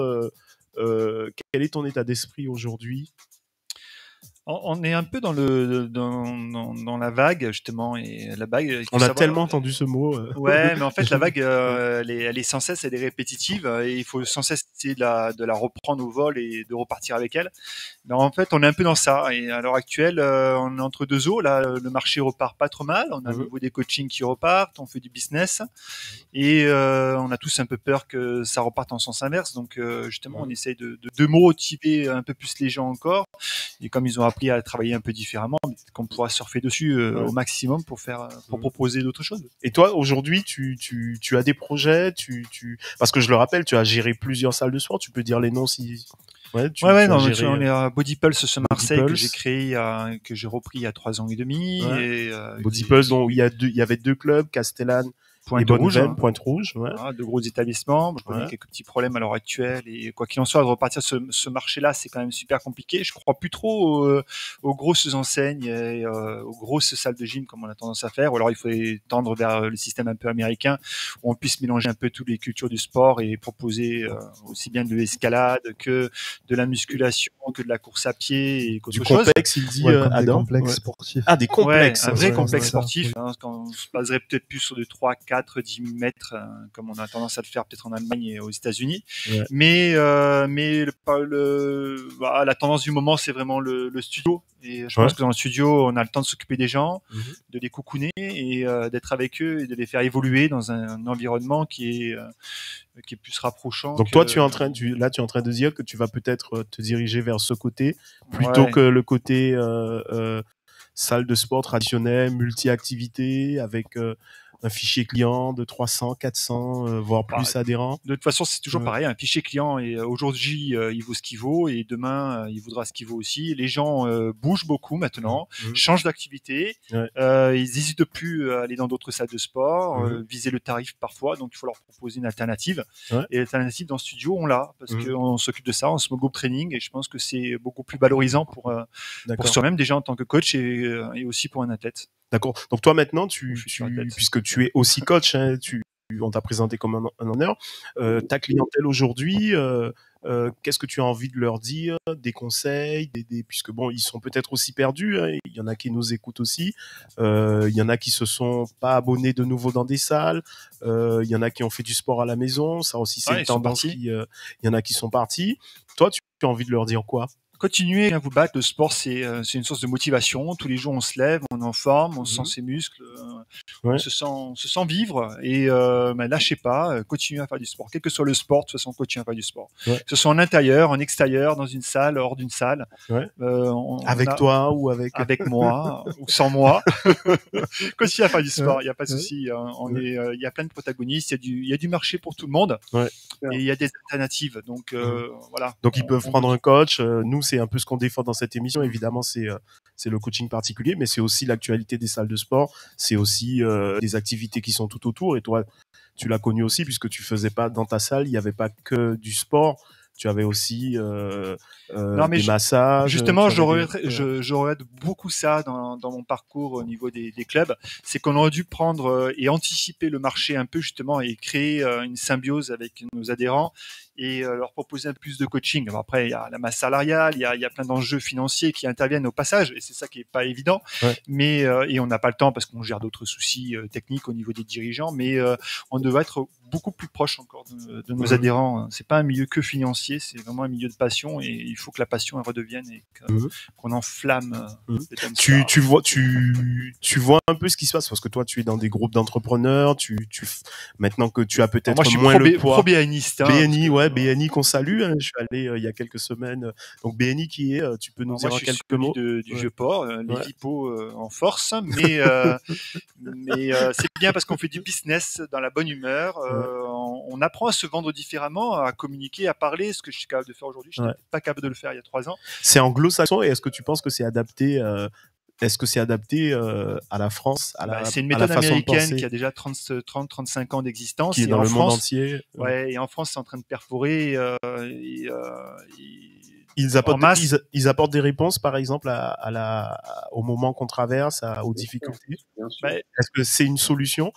quel est ton état d'esprit aujourd'hui? On est un peu dans la vague justement, et la vague. On a tellement entendu ce mot. Ouais, mais en fait la vague, elle est sans cesse, elle est répétitive et il faut sans cesse essayer de la reprendre au vol et de repartir avec elle. Mais en fait, on est un peu dans ça. Et à l'heure actuelle, on est entre deux eaux. Là, le marché repart pas trop mal. On a à nouveau des coachings qui repartent. On fait du business et on a tous un peu peur que ça reparte en sens inverse. Donc justement, on essaye de motiver un peu plus les gens encore. Et comme ils ont appris à travailler un peu différemment, qu'on pourra surfer dessus au maximum pour proposer d'autres choses. Et toi, aujourd'hui, tu as des projets, parce que je le rappelle, tu as géré plusieurs salles de sport. Tu peux dire les noms si. On est à Body Pulse sur Marseille que j'ai créé, que j'ai repris il y a 3 ans et demi. Ouais. Et Body Pulse, dont il y avait 2 clubs, Castellane. Pointe-Rouge, voilà, de gros établissements. Je connais quelques petits problèmes à l'heure actuelle et quoi qu'il en soit, de repartir ce marché-là, c'est quand même super compliqué. Je crois plus trop aux grosses enseignes et aux grosses salles de gym comme on a tendance à faire. Ou alors il faut tendre vers le système un peu américain où on puisse mélanger un peu toutes les cultures du sport et proposer aussi bien de l'escalade que de la musculation, que de la course à pied et qu'autre chose. Du complexe, il dit Adam. Des complexes sportifs. Ah, des complexes. Un vrai complexe sportif. Hein, quand on se baserait peut-être plus sur du 3, 4, 10 mètres, comme on a tendance à le faire peut-être en Allemagne et aux États-Unis. Ouais. Mais la tendance du moment, c'est vraiment le studio. Et je pense que dans le studio, on a le temps de s'occuper des gens, de les coucouner et d'être avec eux et de les faire évoluer dans un environnement qui est plus rapprochant. Donc toi, tu es en train de dire que tu vas peut-être te diriger vers ce côté plutôt que le côté salle de sport traditionnelle, multi-activité avec un fichier client de 300, 400, voire plus adhérents. De toute façon, c'est toujours pareil. Un fichier client, et aujourd'hui, il vaut ce qu'il vaut, et demain, il vaudra ce qu'il vaut aussi. Les gens bougent beaucoup maintenant, changent d'activité. Ils n'hésitent plus à aller dans d'autres salles de sport, viser le tarif parfois. Donc, il faut leur proposer une alternative. Et l'alternative dans le studio, on l'a, parce qu'on s'occupe de ça en small group training, et je pense que c'est beaucoup plus valorisant pour soi-même, déjà en tant que coach, et aussi pour un athlète. D'accord. Donc toi maintenant, puisque tu es aussi coach, hein, on t'a présenté comme un honneur. Ta clientèle aujourd'hui, qu'est-ce que tu as envie de leur dire, des conseils, puisque bon, ils sont peut-être aussi perdus. Hein, il y en a qui nous écoutent aussi. Il y en a qui se sont pas abonnés de nouveau dans des salles. Il y en a qui ont fait du sport à la maison. Ça aussi, c'est une tendance. Il y en a qui sont partis. Toi, tu as envie de leur dire quoi? continuez à vous battre. Le sport, c'est une source de motivation. Tous les jours, on se lève, on est en forme, on sent ses muscles, Ouais. on se sent vivre. Et lâchez pas, continuez à faire du sport. Quel que soit le sport, de toute façon, continuez à faire du sport. Ouais. Que ce soit en intérieur, en extérieur, dans une salle, hors d'une salle. Ouais. Avec toi ou avec moi ou sans moi. Continuez à faire du sport. Il y a pas de Ouais. souci. Il y a plein de protagonistes. Il y a du marché pour tout le monde. Ouais. Et il y a des alternatives. Donc voilà. Donc ils peuvent prendre un coach. Nous, c'est un peu ce qu'on défend dans cette émission. Évidemment, c'est le coaching particulier, mais c'est aussi l'actualité des salles de sport. C'est aussi des activités qui sont tout autour. Et toi, tu l'as connu aussi puisque tu faisais pas dans ta salle, il y avait pas que du sport. Tu avais aussi des massages. Justement, tu avais je regrette beaucoup ça dans mon parcours au niveau des clubs. C'est qu'on aurait dû prendre et anticiper le marché un peu justement et créer une symbiose avec nos adhérents et leur proposer un peu plus de coaching. Alors après, il y a la masse salariale, il y a plein d'enjeux financiers qui interviennent au passage et c'est ça qui est pas évident. Ouais. Mais et on n'a pas le temps parce qu'on gère d'autres soucis techniques au niveau des dirigeants. Mais on devrait être beaucoup plus proche encore de nos adhérents. C'est pas un milieu que financier, c'est vraiment un milieu de passion et il faut que la passion elle redevienne et qu'on enflamme. Tu vois un peu ce qui se passe parce que toi tu es dans des groupes d'entrepreneurs, maintenant que tu as peut-être moi, je suis moins le poids. Pro-BNiste. BNI, ouais, BNI qu'on salue. Je suis allé il y a quelques semaines. Donc BNI qui est, tu peux nous dire quelques mots du Vieux-Port, les Vipo en force, mais c'est bien parce qu'on fait du business dans la bonne humeur. On apprend à se vendre différemment, à communiquer, à parler, ce que je suis capable de faire aujourd'hui. Je n'étais pas capable de le faire il y a 3 ans. C'est anglo-saxon et est-ce que tu penses que c'est adapté à la France, c'est une méthode américaine qui a déjà 30-35 ans d'existence. Qui est dans le monde entier. Ouais, et en France, c'est en train de perforer. Ils apportent des réponses, par exemple, au moment qu'on traverse, aux difficultés. Est-ce que c'est une solution?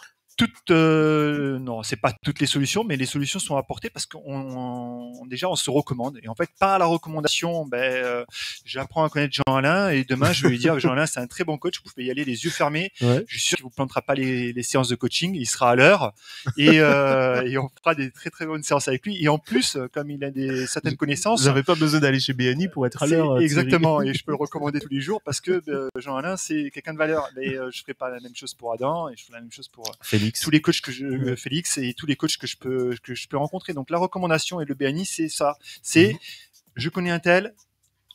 Non, c'est pas toutes les solutions, mais les solutions sont apportées parce déjà on se recommande et en fait par la recommandation, j'apprends à connaître Jean-Alain et demain je vais lui dire Jean-Alain c'est un très bon coach, vous pouvez y aller les yeux fermés. Je suis sûr qu'il vous plantera pas les séances de coaching, il sera à l'heure et on fera des très très bonnes séances avec lui et en plus comme il a certaines connaissances, vous n'avez pas besoin d'aller chez BNI pour être à l'heure. Exactement, et je peux le recommander tous les jours parce que Jean-Alain c'est quelqu'un de valeur, mais je ferai pas la même chose pour Adam et je ferai la même chose pour Félix. Tous les coachs Félix et tous les coachs que je peux rencontrer. Donc la recommandation et le BNI, c'est ça. C'est je connais un tel,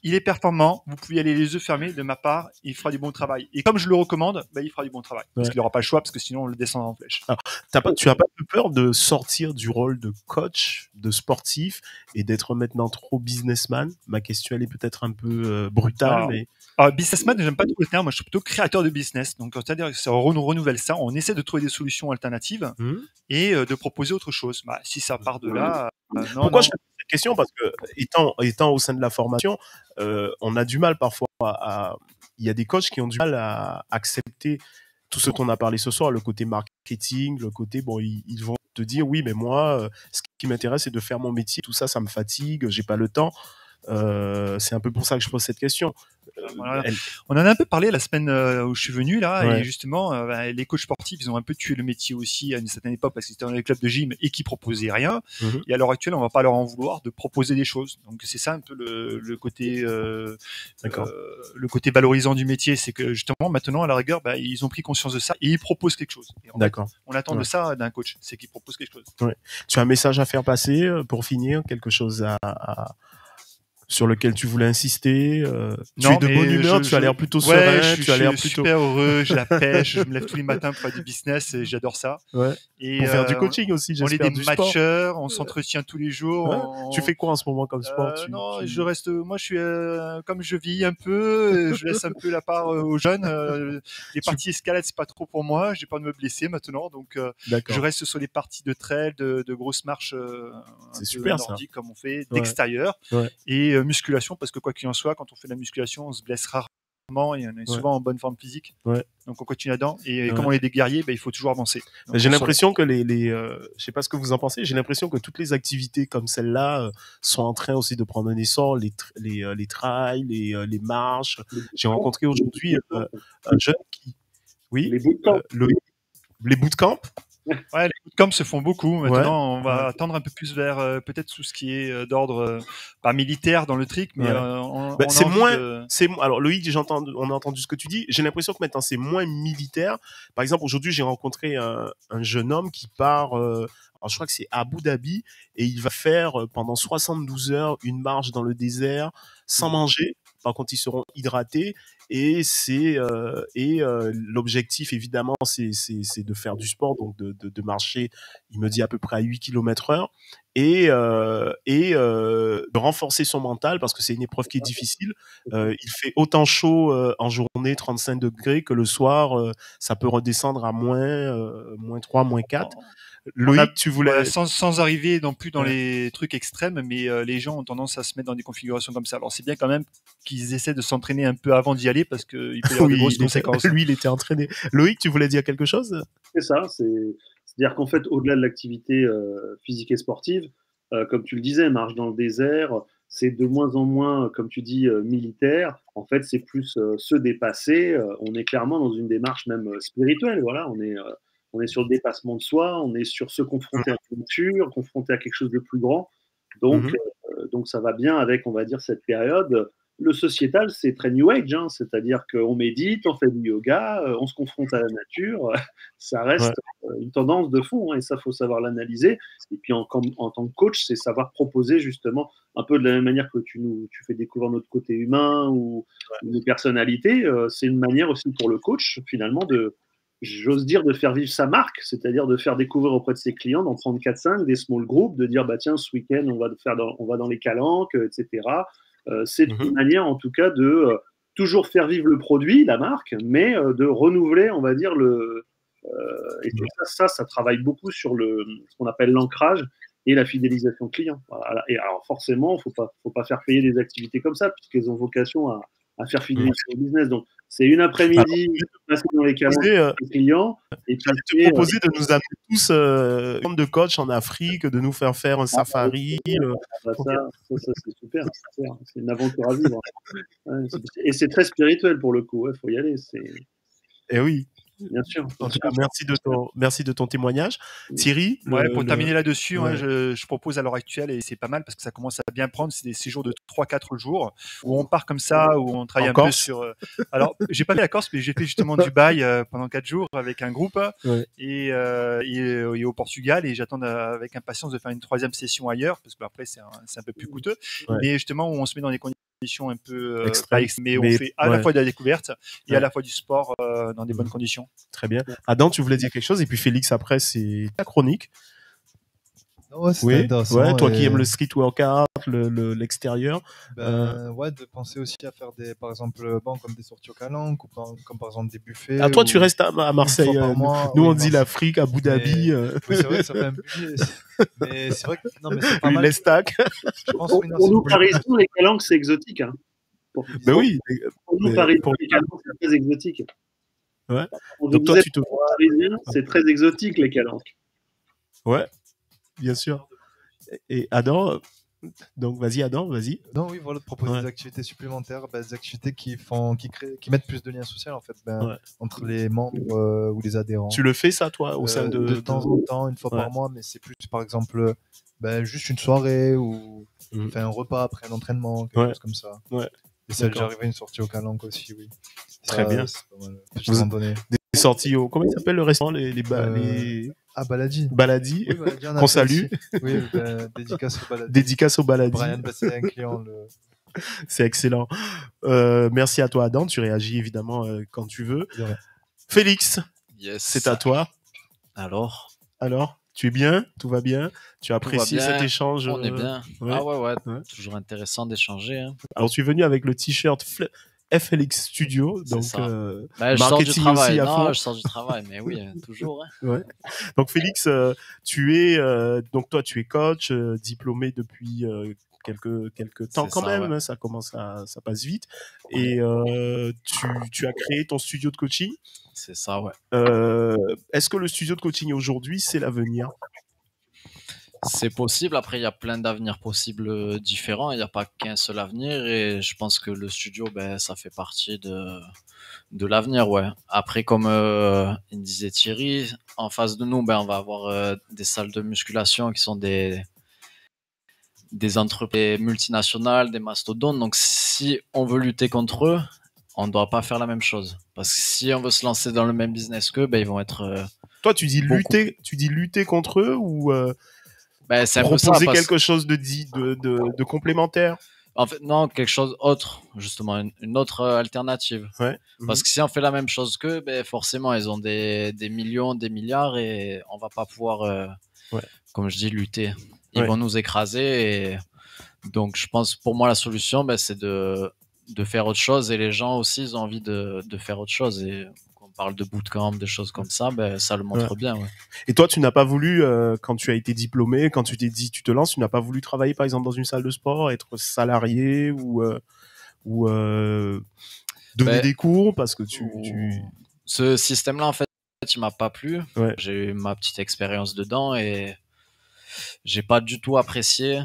il est performant, vous pouvez y aller les yeux fermés de ma part, il fera du bon travail. Et comme je le recommande, il fera du bon travail. Parce qu'il n'aura pas le choix, parce que sinon on le descendra en flèche. Alors, tu n'as pas peur de sortir du rôle de coach, de sportif, et d'être maintenant trop businessman? Ma question, elle est peut-être un peu brutale, mais... businessman, j'aime pas trop le terme. Moi, je suis plutôt créateur de business. Donc, c'est-à-dire que on renouvelle ça. On essaie de trouver des solutions alternatives et de proposer autre chose. Si ça part de là, Pourquoi je te pose cette question? Parce que étant au sein de la formation, on a du mal parfois il y a des coachs qui ont du mal à accepter tout ce qu'on a parlé ce soir, le côté marketing, le côté ils vont te dire oui, mais moi, ce qui m'intéresse, c'est de faire mon métier. Tout ça, ça me fatigue. J'ai pas le temps. C'est un peu pour ça que je pose cette question. Voilà. On en a un peu parlé la semaine où je suis venu là et justement les coachs sportifs ils ont un peu tué le métier aussi à une certaine époque parce qu'ils étaient dans les clubs de gym et qui proposaient rien et à l'heure actuelle on va pas leur en vouloir de proposer des choses, donc c'est ça un peu le côté le côté valorisant du métier, c'est que justement maintenant à la rigueur ils ont pris conscience de ça et ils proposent quelque chose et on attend de ça d'un coach, c'est qu'il propose quelque chose. Tu as un message à faire passer pour finir, quelque chose sur lequel tu voulais insister? Tu es de bonne humeur, tu as l'air plutôt serein, tu as l'air plutôt super heureux, j'ai la pêche, je me lève tous les matins pour faire du business et j'adore ça. Et pour faire du coaching aussi, j'espère. On est des matcheurs, on s'entretient tous les jours. Tu fais quoi en ce moment comme sport? Je reste, moi je suis comme je vis un peu, je laisse un peu la part aux jeunes. Les parties escalade c'est pas trop pour moi, j'ai peur de me blesser maintenant, donc je reste sur les parties de trail, de grosses marches, c'est super nordiques comme on fait, d'extérieur et musculation, parce que quoi qu'il en soit, quand on fait de la musculation, on se blesse rarement et on est souvent en bonne forme physique. Donc on continue là-dedans et comme on est des guerriers, il faut toujours avancer. Donc, j'ai l'impression que je sais pas ce que vous en pensez, j'ai l'impression que toutes les activités comme celle-là sont en train aussi de prendre un essor, les trails, les marches. J'ai rencontré aujourd'hui un jeune qui... Oui, les bootcamps. Les bootcamps. Ouais, les coups de com' se font beaucoup. Ouais. Maintenant, on va tendre un peu plus vers peut-être tout ce qui est d'ordre pas militaire dans le trick, mais Ouais. on Bah, a c'est envie moins, de... alors Loïc, on a entendu ce que tu dis. J'ai l'impression que maintenant c'est moins militaire. Par exemple, aujourd'hui, j'ai rencontré un jeune homme qui part, alors je crois que c'est à Abu Dhabi, et il va faire pendant 72 heures une marche dans le désert sans manger. Par contre, ils seront hydratés, et l'objectif évidemment c'est de faire du sport, donc de marcher. Il me dit à peu près à 8 km/h, et de renforcer son mental, parce que c'est une épreuve qui est difficile. Il fait autant chaud en journée, 35 degrés, que le soir, ça peut redescendre à moins 3, moins 4. Loïc, tu voulais... Voilà, sans arriver non plus dans Ouais. les trucs extrêmes, mais les gens ont tendance à se mettre dans des configurations comme ça. Alors c'est bien quand même qu'ils essaient de s'entraîner un peu avant d'y aller, parce qu'il peut y avoir Oui, de grosses conséquences. lui, il était entraîné. Loïc, tu voulais dire quelque chose? C'est ça, c'est-à-dire qu'en fait, au-delà de l'activité physique et sportive, comme tu le disais, marche dans le désert, c'est de moins en moins, comme tu dis, militaire. En fait, c'est plus se dépasser. On est clairement dans une démarche même spirituelle. Voilà, on est sur le dépassement de soi, on est sur se confronter à la nature, confronter à quelque chose de plus grand. Donc, Mhm. donc ça va bien avec, on va dire, cette période. Le sociétal, c'est très New Age, hein, c'est-à-dire qu'on médite, on fait du yoga, on se confronte à la nature. Ça reste une tendance de fond, hein, et ça, faut savoir l'analyser. Et puis, en tant que coach, c'est savoir proposer justement, un peu de la même manière que tu fais découvrir notre côté humain ou nos personnalités. C'est une manière aussi pour le coach, finalement, j'ose dire, de faire vivre sa marque, c'est-à-dire de faire découvrir auprès de ses clients, d'en prendre 4-5, des small groups, de dire, bah tiens, ce week-end, on va dans les calanques, etc. C'est une manière, en tout cas, de toujours faire vivre le produit, la marque, mais de renouveler, on va dire, et ça travaille beaucoup sur ce qu'on appelle l'ancrage et la fidélisation client. Voilà. Et alors, forcément, faut pas faire payer des activités comme ça, puisqu'elles ont vocation à faire fidéliser le business. Donc, c'est une après-midi passée dans les calanques des clients. Et puis, j'allais te proposer de nous amener tous de coach en Afrique, de nous faire un safari. Ça, c'est super, c'est une aventure à vivre. Ouais, et c'est très spirituel pour le coup, il faut y aller. Et oui. Bien sûr. En tout cas, merci de ton témoignage. Thierry, Ouais, pour terminer là-dessus, ouais. Je propose à l'heure actuelle, et c'est pas mal parce que ça commence à bien prendre, c'est des séjours de 3-4 jours où on part comme ça, où on travaille un peu sur... Alors, j'ai pas fait la Corse, mais j'ai fait justement Dubaï pendant 4 jours avec un groupe et au Portugal, et j'attends avec impatience de faire une 3e session ailleurs, parce que après c'est un peu plus coûteux, mais justement où on se met dans des conditions un peu mais on fait à la fois de la découverte et à la fois du sport dans des bonnes conditions. Très bien. Adam, tu voulais dire quelque chose, et puis Félix, après, c'est ta chronique. Ouais, toi qui aimes le street workout, l'extérieur. Ouais, de penser aussi à faire par exemple, comme des sorties au calanques, ou comme par exemple des buffets. Ah, toi, tu restes à Marseille. Nous, on dit l'Afrique, à Abu Dhabi. Oui, c'est vrai que ça fait un budget. Mais c'est vrai que, non, mais c'est pas mal. L'Estac. Pour nous, Parisiens, les calanques, c'est exotique. Hein. Ben oui. Pour nous, Parisiens, les calanques, c'est très exotique. Ouais. Donc toi, tu te vois. Parisien, c'est très exotique, les calanques. Ouais. Bien sûr. Et Adam, donc vas-y Adam, vas-y. Non, oui, voilà, de proposer des activités supplémentaires, des activités qui mettent plus de liens sociaux en fait, entre les membres ou les adhérents. Tu le fais ça toi au sein de temps en temps, une fois par mois, mais c'est plus par exemple juste une soirée ou un repas après un entraînement, quelque chose comme ça. Ouais. Et ça, j'ai arrivé une sortie au calanque aussi, oui. Très bien. Petite randonnée. Des sorties au... Comment il s'appelle le restaurant Baladi. Baladi. Qu'on salue. Oui, dédicace au Baladi. Dédicace au Baladi. Brian, c'est un client. C'est excellent. Merci à toi Adam, tu réagis évidemment quand tu veux. Félix, c'est à toi. Alors, tu es bien? Tout va bien? Tu as apprécié cet échange? On est bien. Ah ouais. Toujours intéressant d'échanger. Hein. Alors tu es venu avec le t-shirt FLX Studio, donc marketing aussi à fond. Je sors du travail, mais oui, toujours. Hein. Ouais. Donc Félix, tu es tu es coach, diplômé depuis quelques temps quand même. Ça passe vite. Et tu as créé ton studio de coaching. C'est ça, ouais. Est-ce que le studio de coaching aujourd'hui, c'est l'avenir? C'est possible. Après, il y a plein d'avenirs possibles différents. Il n'y a pas qu'un seul avenir. Et je pense que le studio, ben, ça fait partie de l'avenir, ouais. Après, comme il disait Thierry, en face de nous, ben, on va avoir des salles de musculation qui sont des entreprises multinationales, des mastodontes. Donc, si on veut lutter contre eux, on ne doit pas faire la même chose. Parce que si on veut se lancer dans le même business qu'eux, ben, ils vont être Toi, tu dis beaucoup. lutter contre eux ou Ben, c'est un peu ça. proposer Parce... quelque chose de complémentaire? En fait, non, quelque chose autre, justement, une autre alternative. Ouais. Parce que si on fait la même chose qu'eux, ben, forcément, ils ont des millions, des milliards et on va pas pouvoir, Ouais. comme je dis, lutter. Ils Ouais. vont nous écraser. Et donc, je pense, pour moi, la solution, ben, c'est de faire autre chose. Et les gens aussi, ils ont envie de faire autre chose. Et quand on parle de bootcamp, des choses comme ça, ben, ça le montre bien. Ouais. Et toi, tu n'as pas voulu, quand tu as été diplômé, quand tu t'es dit tu te lances, tu n'as pas voulu travailler par exemple dans une salle de sport, être salarié ou donner Ben, des cours parce que tu... Ce système-là, en fait, il m'a pas plu. Ouais. J'ai eu ma petite expérience dedans et j'ai pas du tout apprécié.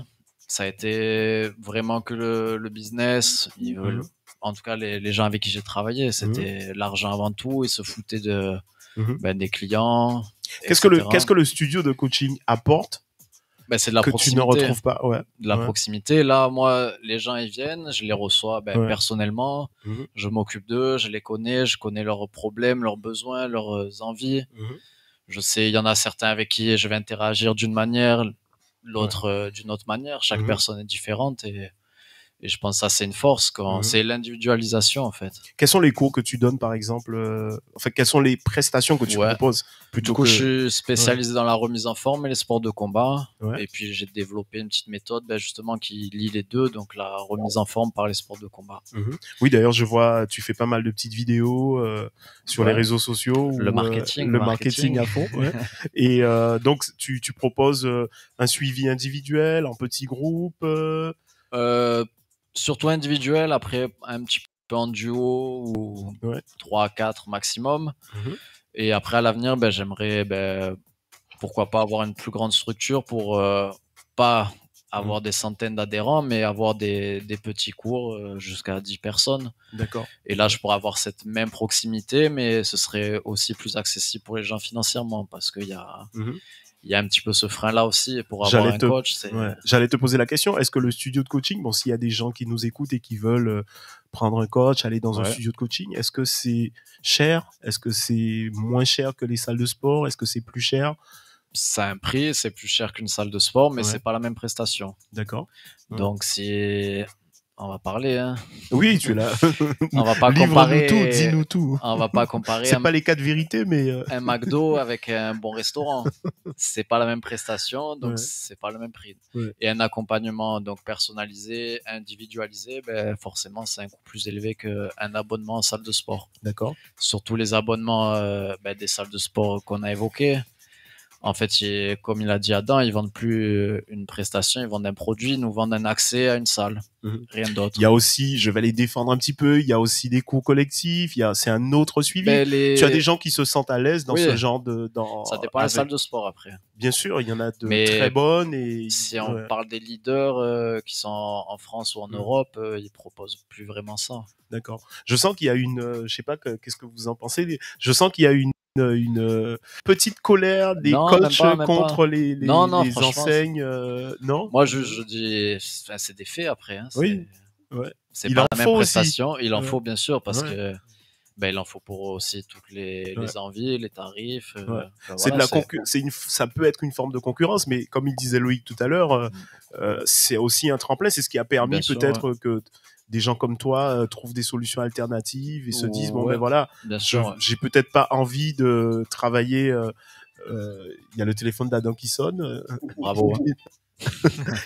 Ça a été vraiment que le business. Ils veulent, en tout cas, les gens avec qui j'ai travaillé, c'était l'argent avant tout. Ils se foutaient des clients. Qu'est-ce que le studio de coaching apporte ben, c'est de la que proximité. tu ne retrouves pas? Ouais. De la proximité. Là, moi, les gens, ils viennent, je les reçois personnellement. Je m'occupe d'eux, je les connais, je connais leurs problèmes, leurs besoins, leurs envies. Je sais, il y en a certains avec qui je vais interagir d'une manière, l'autre d'une autre manière. Chaque personne est différente et je pense que ça, c'est une force. C'est l'individualisation, en fait. Quels sont les cours que tu donnes, par exemple enfin, quelles sont les prestations que tu proposes plutôt du coup, je suis spécialisé dans la remise en forme et les sports de combat. Et puis, j'ai développé une petite méthode, justement, qui lie les deux. Donc, la remise en forme par les sports de combat. Oui, d'ailleurs, je vois, tu fais pas mal de petites vidéos sur les réseaux sociaux. Le marketing. Le marketing à fond. Et donc, tu proposes un suivi individuel, en petits groupes surtout individuel, après un petit peu en duo ou 3 à 4 maximum. Et après, à l'avenir, j'aimerais, pourquoi pas avoir une plus grande structure pour pas avoir des centaines d'adhérents, mais avoir des petits cours jusqu'à 10 personnes. D'accord. Et là, je pourrais avoir cette même proximité, mais ce serait aussi plus accessible pour les gens financièrement parce qu'il y a... Il y a un petit peu ce frein-là aussi pour avoir un coach. J'allais te poser la question. Est-ce que le studio de coaching, bon, s'il y a des gens qui nous écoutent et qui veulent prendre un coach, aller dans un studio de coaching, est-ce que c'est cher? Est-ce que c'est moins cher que les salles de sport? Est-ce que c'est plus cher? Ça a un prix, c'est plus cher qu'une salle de sport, mais c'est pas la même prestation. D'accord. Donc, on va parler, hein. Oui, tu es là. On va pas comparer. Livre-nous tout, dis-nous tout. On va pas comparer. C'est pas les 4 vérités, mais un McDo avec un bon restaurant. C'est pas la même prestation, donc c'est pas le même prix. Et un accompagnement donc personnalisé, individualisé, forcément c'est un coût plus élevé qu'un abonnement en salle de sport. D'accord. Surtout les abonnements des salles de sport qu'on a évoquées. En fait, comme il a dit Adam, ils vendent plus une prestation, ils vendent un produit, ils nous vendent un accès à une salle. Rien d'autre. Il y a aussi, je vais les défendre un petit peu, il y a aussi des cours collectifs, c'est un autre suivi. Tu as des gens qui se sentent à l'aise dans ce genre de... Ça dépend de la salle de sport après. Bien sûr, il y en a de très bonnes. Et... Si on parle des leaders qui sont en France ou en Europe, ils proposent plus vraiment ça. D'accord. Je sens qu'il y a je sais pas, qu'est-ce que vous en pensez, je sens qu'il y a une petite colère des coachs contre les enseignes. Non. Moi, je dis, c'est des faits après. Hein, c'est il pas en la même faut prestation. Aussi. Il en faut bien sûr parce que il en faut pour aussi toutes les envies, les tarifs. C'est de la ça peut être une forme de concurrence, mais comme il disait Loïc tout à l'heure, c'est aussi un tremplin. C'est ce qui a permis peut-être que des gens comme toi trouvent des solutions alternatives et se disent voilà, j'ai peut-être pas envie de travailler. Il y a le téléphone d'Adam qui sonne. Bravo.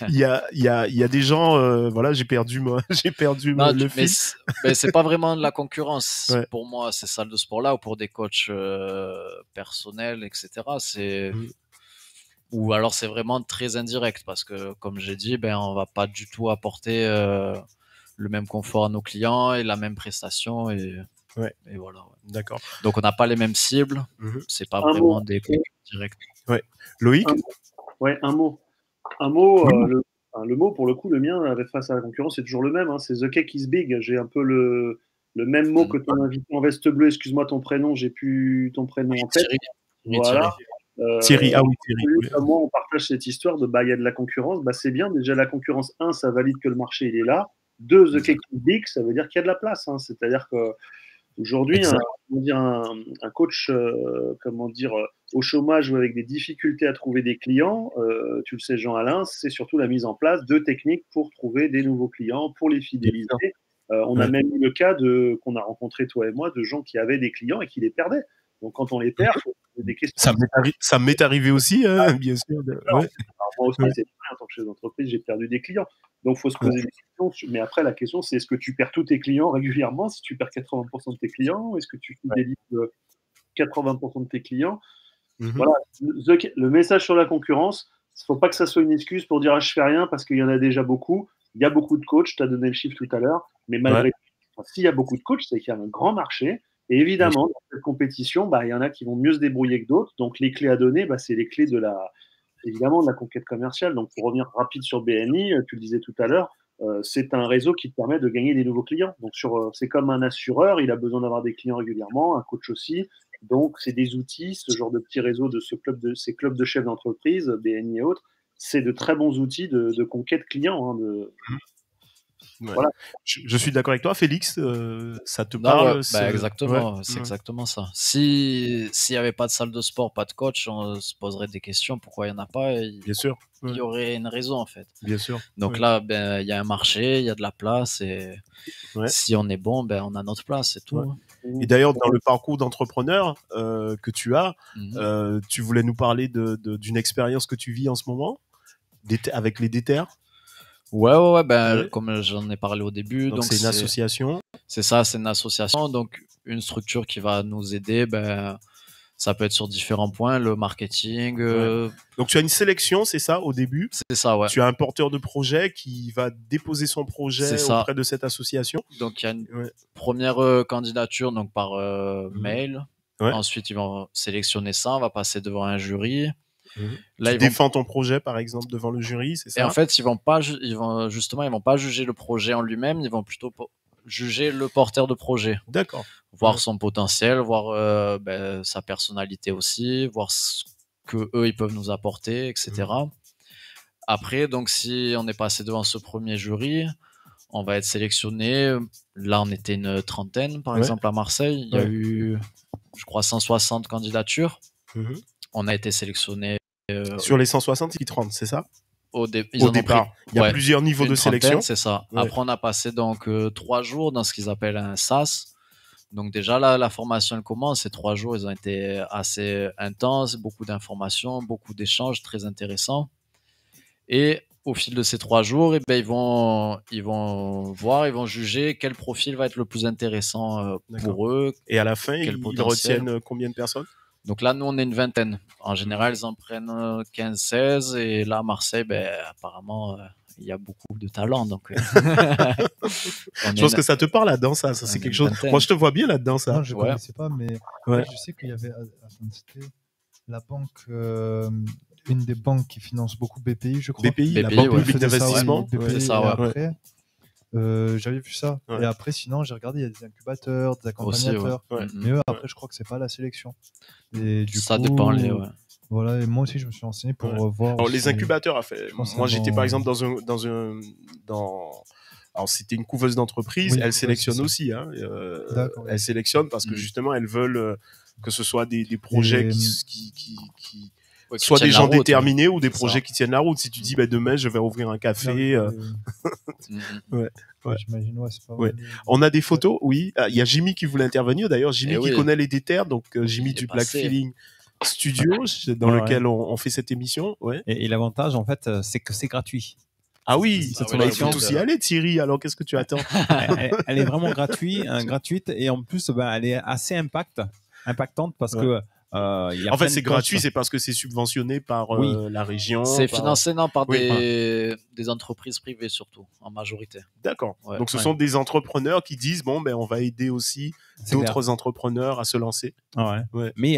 il y a des gens voilà, j'ai perdu le fil. Mais c'est pas vraiment de la concurrence pour moi ces salles de sport là ou pour des coachs personnels, etc. Ou alors c'est vraiment très indirect parce que comme j'ai dit, on va pas du tout apporter le même confort à nos clients et la même prestation et voilà. D'accord. Donc on n'a pas les mêmes cibles. C'est pas vraiment des coachs directs. Loïc. Un mot. Un mot, le mot, pour le coup, le mien, face à la concurrence, c'est toujours le même. Hein, c'est The Cake is Big. J'ai un peu le même mot que ton invité en veste bleue. Excuse-moi ton prénom, j'ai plus ton prénom en tête. Voilà. Thierry, ah oui, Thierry. Moi, on partage cette histoire de il y a de la concurrence. C'est bien. Déjà, la concurrence, ça valide que le marché il est là. 2, The Cake is Big, ça veut dire qu'il y a de la place. Hein. C'est-à-dire que aujourd'hui, un coach, au chômage ou avec des difficultés à trouver des clients, tu le sais, Jean-Alain, c'est surtout la mise en place de techniques pour trouver des nouveaux clients, pour les fidéliser. On a même eu le cas qu'on a rencontré, toi et moi, de gens qui avaient des clients et qui les perdaient. Donc, quand on les perd, il faut poser des questions. Ça m'est arrivé aussi, hein, bien sûr. Alors, moi aussi, c'est vrai, en tant que chef d'entreprise, j'ai perdu des clients. Donc, il faut se poser des questions. Mais après, la question, c'est est-ce que tu perds tous tes clients régulièrement? Si tu perds 80% de tes clients, est-ce que tu fidélises 80% de tes clients? Voilà. Le message sur la concurrence, il ne faut pas que ça soit une excuse pour dire je fais rien parce qu'il y en a déjà beaucoup. Il y a beaucoup de coachs, tu as donné le chiffre tout à l'heure, mais malgré tout, s'il y a beaucoup de coachs, c'est qu'il y a un grand marché. Et évidemment, dans cette compétition, il y en a qui vont mieux se débrouiller que d'autres. Donc, les clés à donner, c'est les clés évidemment, de la conquête commerciale. Donc, pour revenir rapide sur BNI, tu le disais tout à l'heure, c'est un réseau qui te permet de gagner des nouveaux clients. Donc, c'est comme un assureur, il a besoin d'avoir des clients régulièrement, un coach aussi. Donc, c'est des outils, ce genre de petits réseaux de ces clubs de chefs d'entreprise, BNI et autres, c'est de très bons outils de conquête client. Voilà. Je suis d'accord avec toi, Félix. Ça te parle? Exactement, c'est exactement ça. S'il n'y avait pas de salle de sport, pas de coach, on se poserait des questions. Pourquoi il n'y en a pas? Bien sûr. Il y aurait une raison en fait. Bien sûr. Donc là, il y a un marché, il y a de la place et si on est bon, on a notre place, c'est tout. Et d'ailleurs, dans le parcours d'entrepreneur que tu as, tu voulais nous parler d'une expérience que tu vis en ce moment avec les déterres? Ouais. Comme j'en ai parlé au début. Donc c'est une association. C'est ça, c'est une association. Donc, une structure qui va nous aider, ça peut être sur différents points, le marketing. Donc, tu as une sélection, c'est ça, au début? C'est ça, ouais. Tu as un porteur de projet qui va déposer son projet auprès de cette association. Donc, il y a une première candidature donc par mail. Ensuite, ils vont sélectionner ça, on va passer devant un jury. Là, tu défends ton projet, par exemple, devant le jury, c'est ça? Et en fait, ils vont pas juger le projet en lui-même, ils vont plutôt juger le porteur de projet. D'accord. Voir son potentiel, voir sa personnalité aussi, voir ce que eux ils peuvent nous apporter, etc. Après, donc si on est passé devant ce premier jury, on va être sélectionné. Là, on était une trentaine, par exemple, à Marseille. Il y a eu, je crois, 160 candidatures. On a été sélectionné. Sur les 160, ils 30, c'est ça? Au départ. Il y a plusieurs niveaux de sélection. C'est ça. Après, on a passé donc 3 jours dans ce qu'ils appellent un SAS. Donc déjà, là, la formation elle commence. Ces 3 jours, ils ont été assez intenses. Beaucoup d'informations, beaucoup d'échanges très intéressants. Et au fil de ces 3 jours, ils vont voir, ils vont juger quel profil va être le plus intéressant pour eux. Et à la fin, ils retiennent combien de personnes? Donc là, nous, on est une vingtaine. En général, ils en prennent 15-16. Et là, à Marseille, apparemment, il y a beaucoup de talent. Donc, je pense que ça te parle là-dedans, ça c'est quelque chose. Moi, je te vois bien là-dedans, ça. Non, je ne connaissais pas, mais je sais qu'il y avait... C'était la banque... une des banques qui finance beaucoup BPI, je crois. BPI, la banque publique d'investissement. C'est ça, après... j'avais vu ça. Et après, sinon, j'ai regardé, il y a des incubateurs, des accompagnateurs. Mais eux, après, je crois que c'est pas la sélection. Et du ça coup, dépend. Voilà, et moi aussi, je me suis renseigné pour voir. Alors, les incubateurs, moi, j'étais par exemple alors, c'était une couveuse d'entreprise, elle sélectionne aussi. Hein. Elle sélectionne parce que justement, elles veulent que ce soit des projets qui soit des gens déterminés ou des projets qui tiennent la route. Si tu dis demain je vais ouvrir un café, j'imagine, c'est pas on a des photos, il y a Jimmy qui voulait intervenir. D'ailleurs, Jimmy qui connaît les déterres, donc Jimmy du Black Feeling Studio, dans lequel on fait cette émission. Et l'avantage, en fait, c'est que c'est gratuit. Ah oui, il faut tous y aller, Thierry. Alors, qu'est-ce que tu attends? Elle est vraiment gratuite et en plus, elle est assez impactante parce que en fait, c'est gratuit, c'est parce que c'est subventionné par la région. C'est financé par des entreprises privées surtout, en majorité. D'accord. Donc, ce sont des entrepreneurs qui disent on va aider aussi d'autres entrepreneurs à se lancer. Mais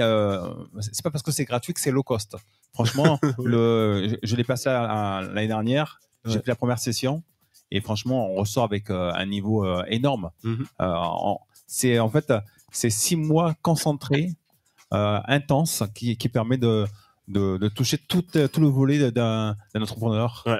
c'est pas parce que c'est gratuit que c'est low cost. Franchement, je l'ai passé l'année dernière. J'ai Ouais. fait la première session et franchement, on ressort avec un niveau énorme. Mhm. C'est en fait, c'est 6 mois concentrés, intenses, qui permet de toucher tout le volet d'un entrepreneur. Ouais.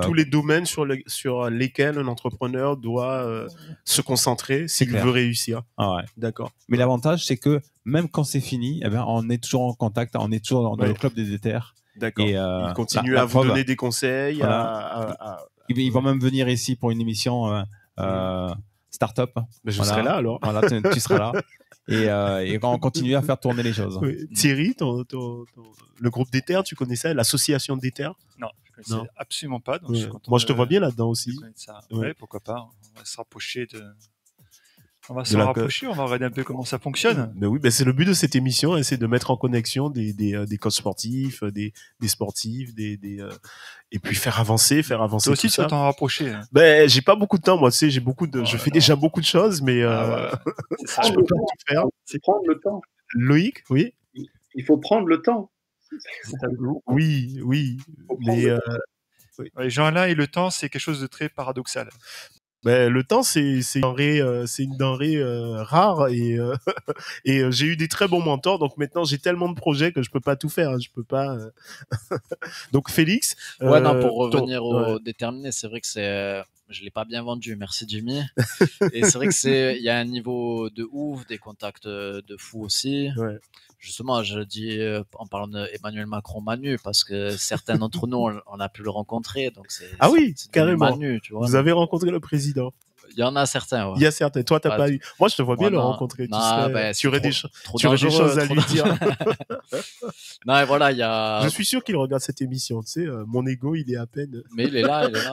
Tous les domaines sur lesquels un entrepreneur doit se concentrer s'il clair. veut réussir. Ah ouais. D'accord. Mais l'avantage, c'est que même quand c'est fini, eh ben, on est toujours en contact, on est toujours dans le club des déterres. D'accord. Et, Il continue la à vous preuve, donner des conseils. voilà. Il va même venir ici pour une émission start-up. Ben, je serai là alors. Voilà, tu seras là. Et on continue à faire tourner les choses. Oui. Thierry, le groupe d'Ether, tu connaissais l'association d'Ether? Non, je ne connaissais absolument pas. Donc Ouais. je suis content Moi, je te vois bien là-dedans de aussi. connaître ça. Ouais. Ouais, pourquoi pas. On va se rapprocher on va De s'en la- rapprocher, on va regarder un peu comment ça fonctionne. Ben oui, ben c'est le but de cette émission, hein, c'est de mettre en connexion des coachs sportifs, des sportifs, et puis faire avancer Toi aussi, tout tu ça. vas t'en rapprocher. Hein. Ben, j'ai pas beaucoup de temps, moi, tu sais, je là fais là. déjà beaucoup de choses, mais Ah ouais. C'est ça. je peux pas tout faire. C'est prendre le temps. Loïc, oui, Il faut prendre le temps. oui, Faut prendre mais le temps. Ouais, Jean-Alain et le temps, c'est quelque chose de très paradoxal. ben, le temps, c'est une denrée rare et j'ai eu des très bons mentors, donc maintenant j'ai tellement de projets que je peux pas tout faire, hein, je peux pas. Donc Félix. Ouais, non, pour ton- revenir ouais. au déterminé, c'est vrai que je l'ai pas bien vendu, merci Jimmy. Et c'est vrai que il y a un niveau de ouf, des contacts de fou aussi. Ouais. Justement, je le dis en parlant d'Emmanuel Macron Manu, parce que certains d'entre nous, on a pu le rencontrer, donc Ah oui, c'est devenu carrément. Manu, tu vois. Vous avez rencontré le président. Il y en a certains, ouais. Il y a certains. Toi, t'as Ouais, pas eu. Moi, je te vois bien Ouais, le non. rencontrer. Non, tu c'est aurais trop tu aurais des dangereux, choses à trop lui dire. Non, et voilà, il y a. Je suis sûr qu'il regarde cette émission. Tu sais, mon ego, il est à peine. Mais il est là, il est là.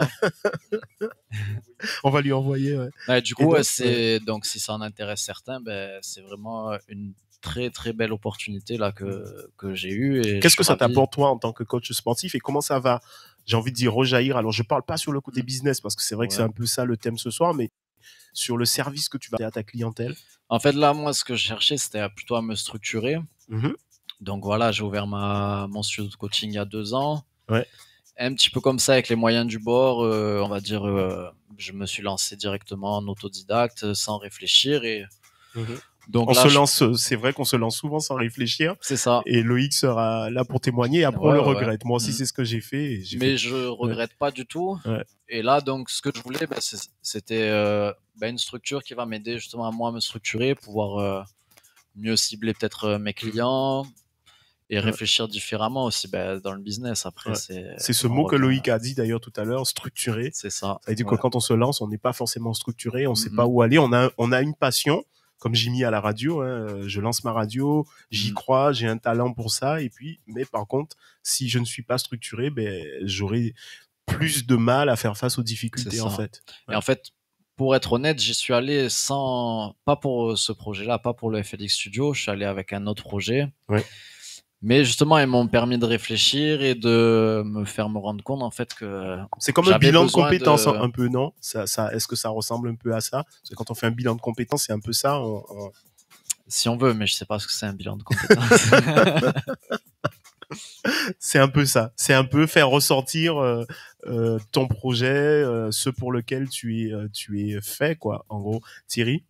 On va lui envoyer. Ouais. Ouais, du Et coup, donc, donc si ça en intéresse certains, ben, c'est vraiment une très très belle opportunité là que j'ai eue. Et Qu'est-ce je que suis ça ravi. t'apporte toi en tant que coach sportif et comment ça va, j'ai envie de dire, rejaillir. Alors, je parle pas sur le côté business parce que c'est vrai que Ouais. c'est un peu ça le thème ce soir, mais sur le service que tu vas à ta clientèle. En fait, là, moi, ce que je cherchais, c'était plutôt à me structurer. Mhm. Donc voilà, j'ai ouvert mon studio de coaching il y a 2 ans. Ouais. Un petit peu comme ça, avec les moyens du bord, on va dire, je me suis lancé directement en autodidacte, sans réfléchir. Et Mhm. donc On là, se lance, c'est vrai qu'on se lance souvent sans réfléchir. c'est ça. Et Loïc sera là pour témoigner. Après, on Ouais, le ouais. regrette. Moi aussi, Mhm. c'est ce que j'ai fait. Et j'ai Mais fait- je regrette pas du tout. Ouais. Et là, donc, ce que je voulais, c'était une structure qui va m'aider justement à moi à me structurer, pouvoir mieux cibler peut-être mes clients et réfléchir différemment aussi dans le business. Après, Ouais. C'est ce on mot que revient- Loïc a dit d'ailleurs tout à l'heure, structuré. C'est ça. Ça veut dire Ouais. que quand on se lance, on n'est pas forcément structuré, on sait Mhm. pas où aller. On a une passion, comme Jimmy à la radio. Hein, je lance ma radio, j'y Mhm. crois, j'ai un talent pour ça. Et puis, mais par contre, si je ne suis pas structuré, ben j'aurai plus de mal à faire face aux difficultés C'est en ça. fait. Et en fait, pour être honnête, j'y suis allé pas pour ce projet-là, pas pour le FLX Studio. Je suis allé avec un autre projet. Ouais. Mais justement, ils m'ont permis de réfléchir et de me faire me rendre compte en fait que C'est comme un j'avais bilan de besoin compétences de- un peu, non? Est-ce que ça ressemble un peu à ça? Parce que quand on fait un bilan de compétences, c'est un peu ça. si on veut, mais je sais pas ce que c'est un bilan de compétences. C'est un peu ça. C'est un peu faire ressortir ton projet, ce pour lequel tu es fait, quoi. En gros, Thierry.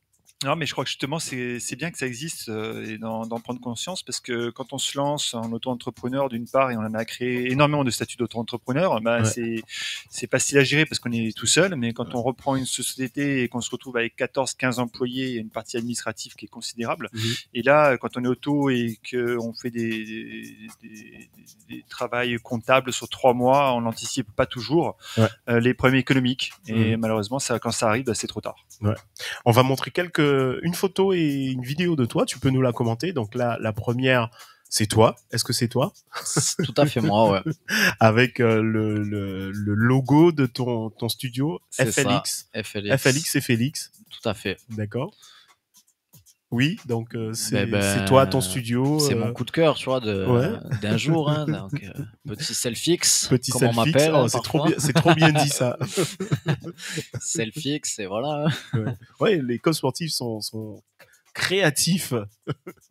Non, mais je crois que justement, c'est bien que ça existe et d'en prendre conscience parce que quand on se lance en auto-entrepreneur, d'une part, et on en a créé énormément de statuts d'auto-entrepreneur, Ouais. c'est facile à gérer parce qu'on est tout seul, mais quand on reprend une société et qu'on se retrouve avec 14-15 employés, il y a une partie administrative qui est considérable. Mhm. Et là, quand on est auto et qu'on fait des travails comptables sur 3 mois, on n'anticipe pas toujours les problèmes économiques. Et malheureusement, quand ça arrive, c'est trop tard. Ouais. On va montrer une photo et une vidéo de toi. Tu peux nous la commenter. Donc là, la première, c'est toi. Est-ce que c'est toi? C'est tout à fait moi, ouais. Avec le logo de ton studio, C'est FLX. ça, FLX. FLX et Félix. Tout à fait. D'accord. Oui, donc c'est Ben, toi, ton studio. C'est mon coup de cœur, tu vois, Ouais. d'un jour. Hein, donc, petit Selfix, Petit comme on selfie. m'appelle. Oh, hein, c'est trop parfois. bien, c'est trop bien dit ça. Selfix, et voilà. hein. Ouais, les coachs sportifs sont créatifs.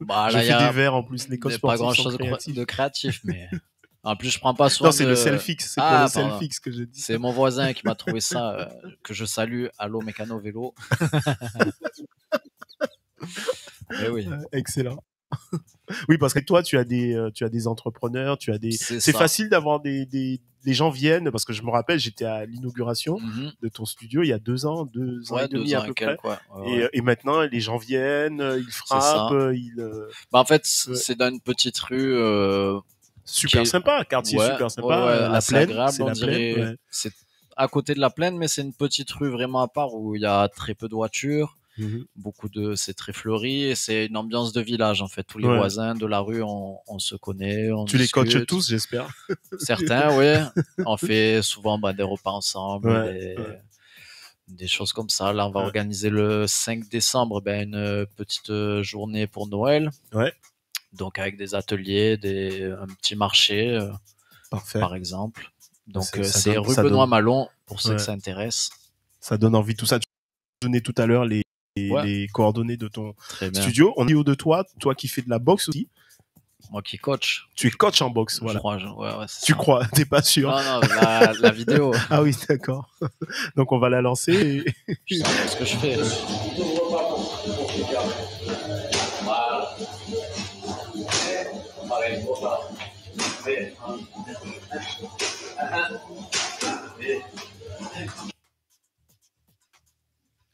Bah, Je là, fais il y a des verres en plus. Les coachs pas sportifs grand sont chose créatifs. de créatif, mais En plus, je prends pas soin Non, c'est de... le selfix. C'est Ah, pour le pardon. selfix que je dis. C'est mon voisin qui m'a trouvé ça, que je salue. Allô, Mécano Vélo. Eh oui, Excellent. Oui, parce que toi, tu as des entrepreneurs, c'est c'est ça. facile d'avoir les gens viennent, parce que je me rappelle, j'étais à l'inauguration Mhm. de ton studio il y a 2 ans Ouais, et demi 2 à ans peu et près. quelques, ouais. Ouais, ouais. Et maintenant, les gens viennent, ils C'est ça. frappent, Bah, en fait, Ouais. c'est dans une petite rue, super qui est- sympa, quartier ouais, super ouais, sympa, ouais, la assez plaine, agréable. c'est On la plaine, dirait, ouais. c'est à côté de la plaine, mais c'est une petite rue vraiment à part où il y a très peu de voitures. Mhm. C'est très fleuri et c'est une ambiance de village en fait. Tous les Ouais. voisins de la rue, on se connaît, on Tu les coaches discute. tous, j'espère. Certains, ouais. On fait souvent des repas ensemble, Ouais, ouais. des choses comme ça. Là, on va Ouais. organiser le 5 décembre une petite journée pour Noël. Ouais. Donc avec des ateliers, un petit marché, Parfait. par exemple. Donc Ça c'est donne- rue ça Benoît donne- Malon pour ceux Ouais. que ça intéresse. Ça donne envie. Tout ça, tu donnais tout à l'heure Ouais. les coordonnées de ton Très bien. studio. On est au de toi qui fais de la boxe aussi. Moi qui coach, Tu es coach en boxe, je voilà. crois. Ouais, c'est Tu ça. crois, t'es pas sûr. Non, non, la vidéo. Ah oui, d'accord. Donc on va la lancer. Je sais pas ce que je fais.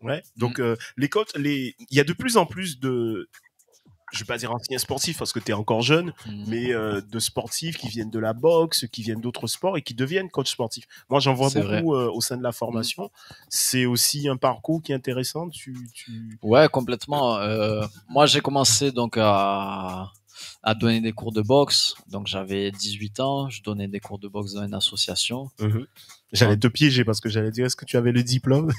Ouais. Donc les coachs, il y a de plus en plus de, je vais pas dire anciens sportifs parce que tu es encore jeune, Mhm. mais de sportifs qui viennent de la boxe, qui viennent d'autres sports et qui deviennent coach sportifs. Moi, j'en vois C'est beaucoup au sein de la formation. C'est aussi un parcours qui est intéressant. Ouais, complètement. Moi, j'ai commencé donc à donner des cours de boxe. Donc, j'avais 18 ans. Je donnais des cours de boxe dans une association. Mhm. J'allais te piéger parce que j'allais dire est-ce que tu avais le diplôme?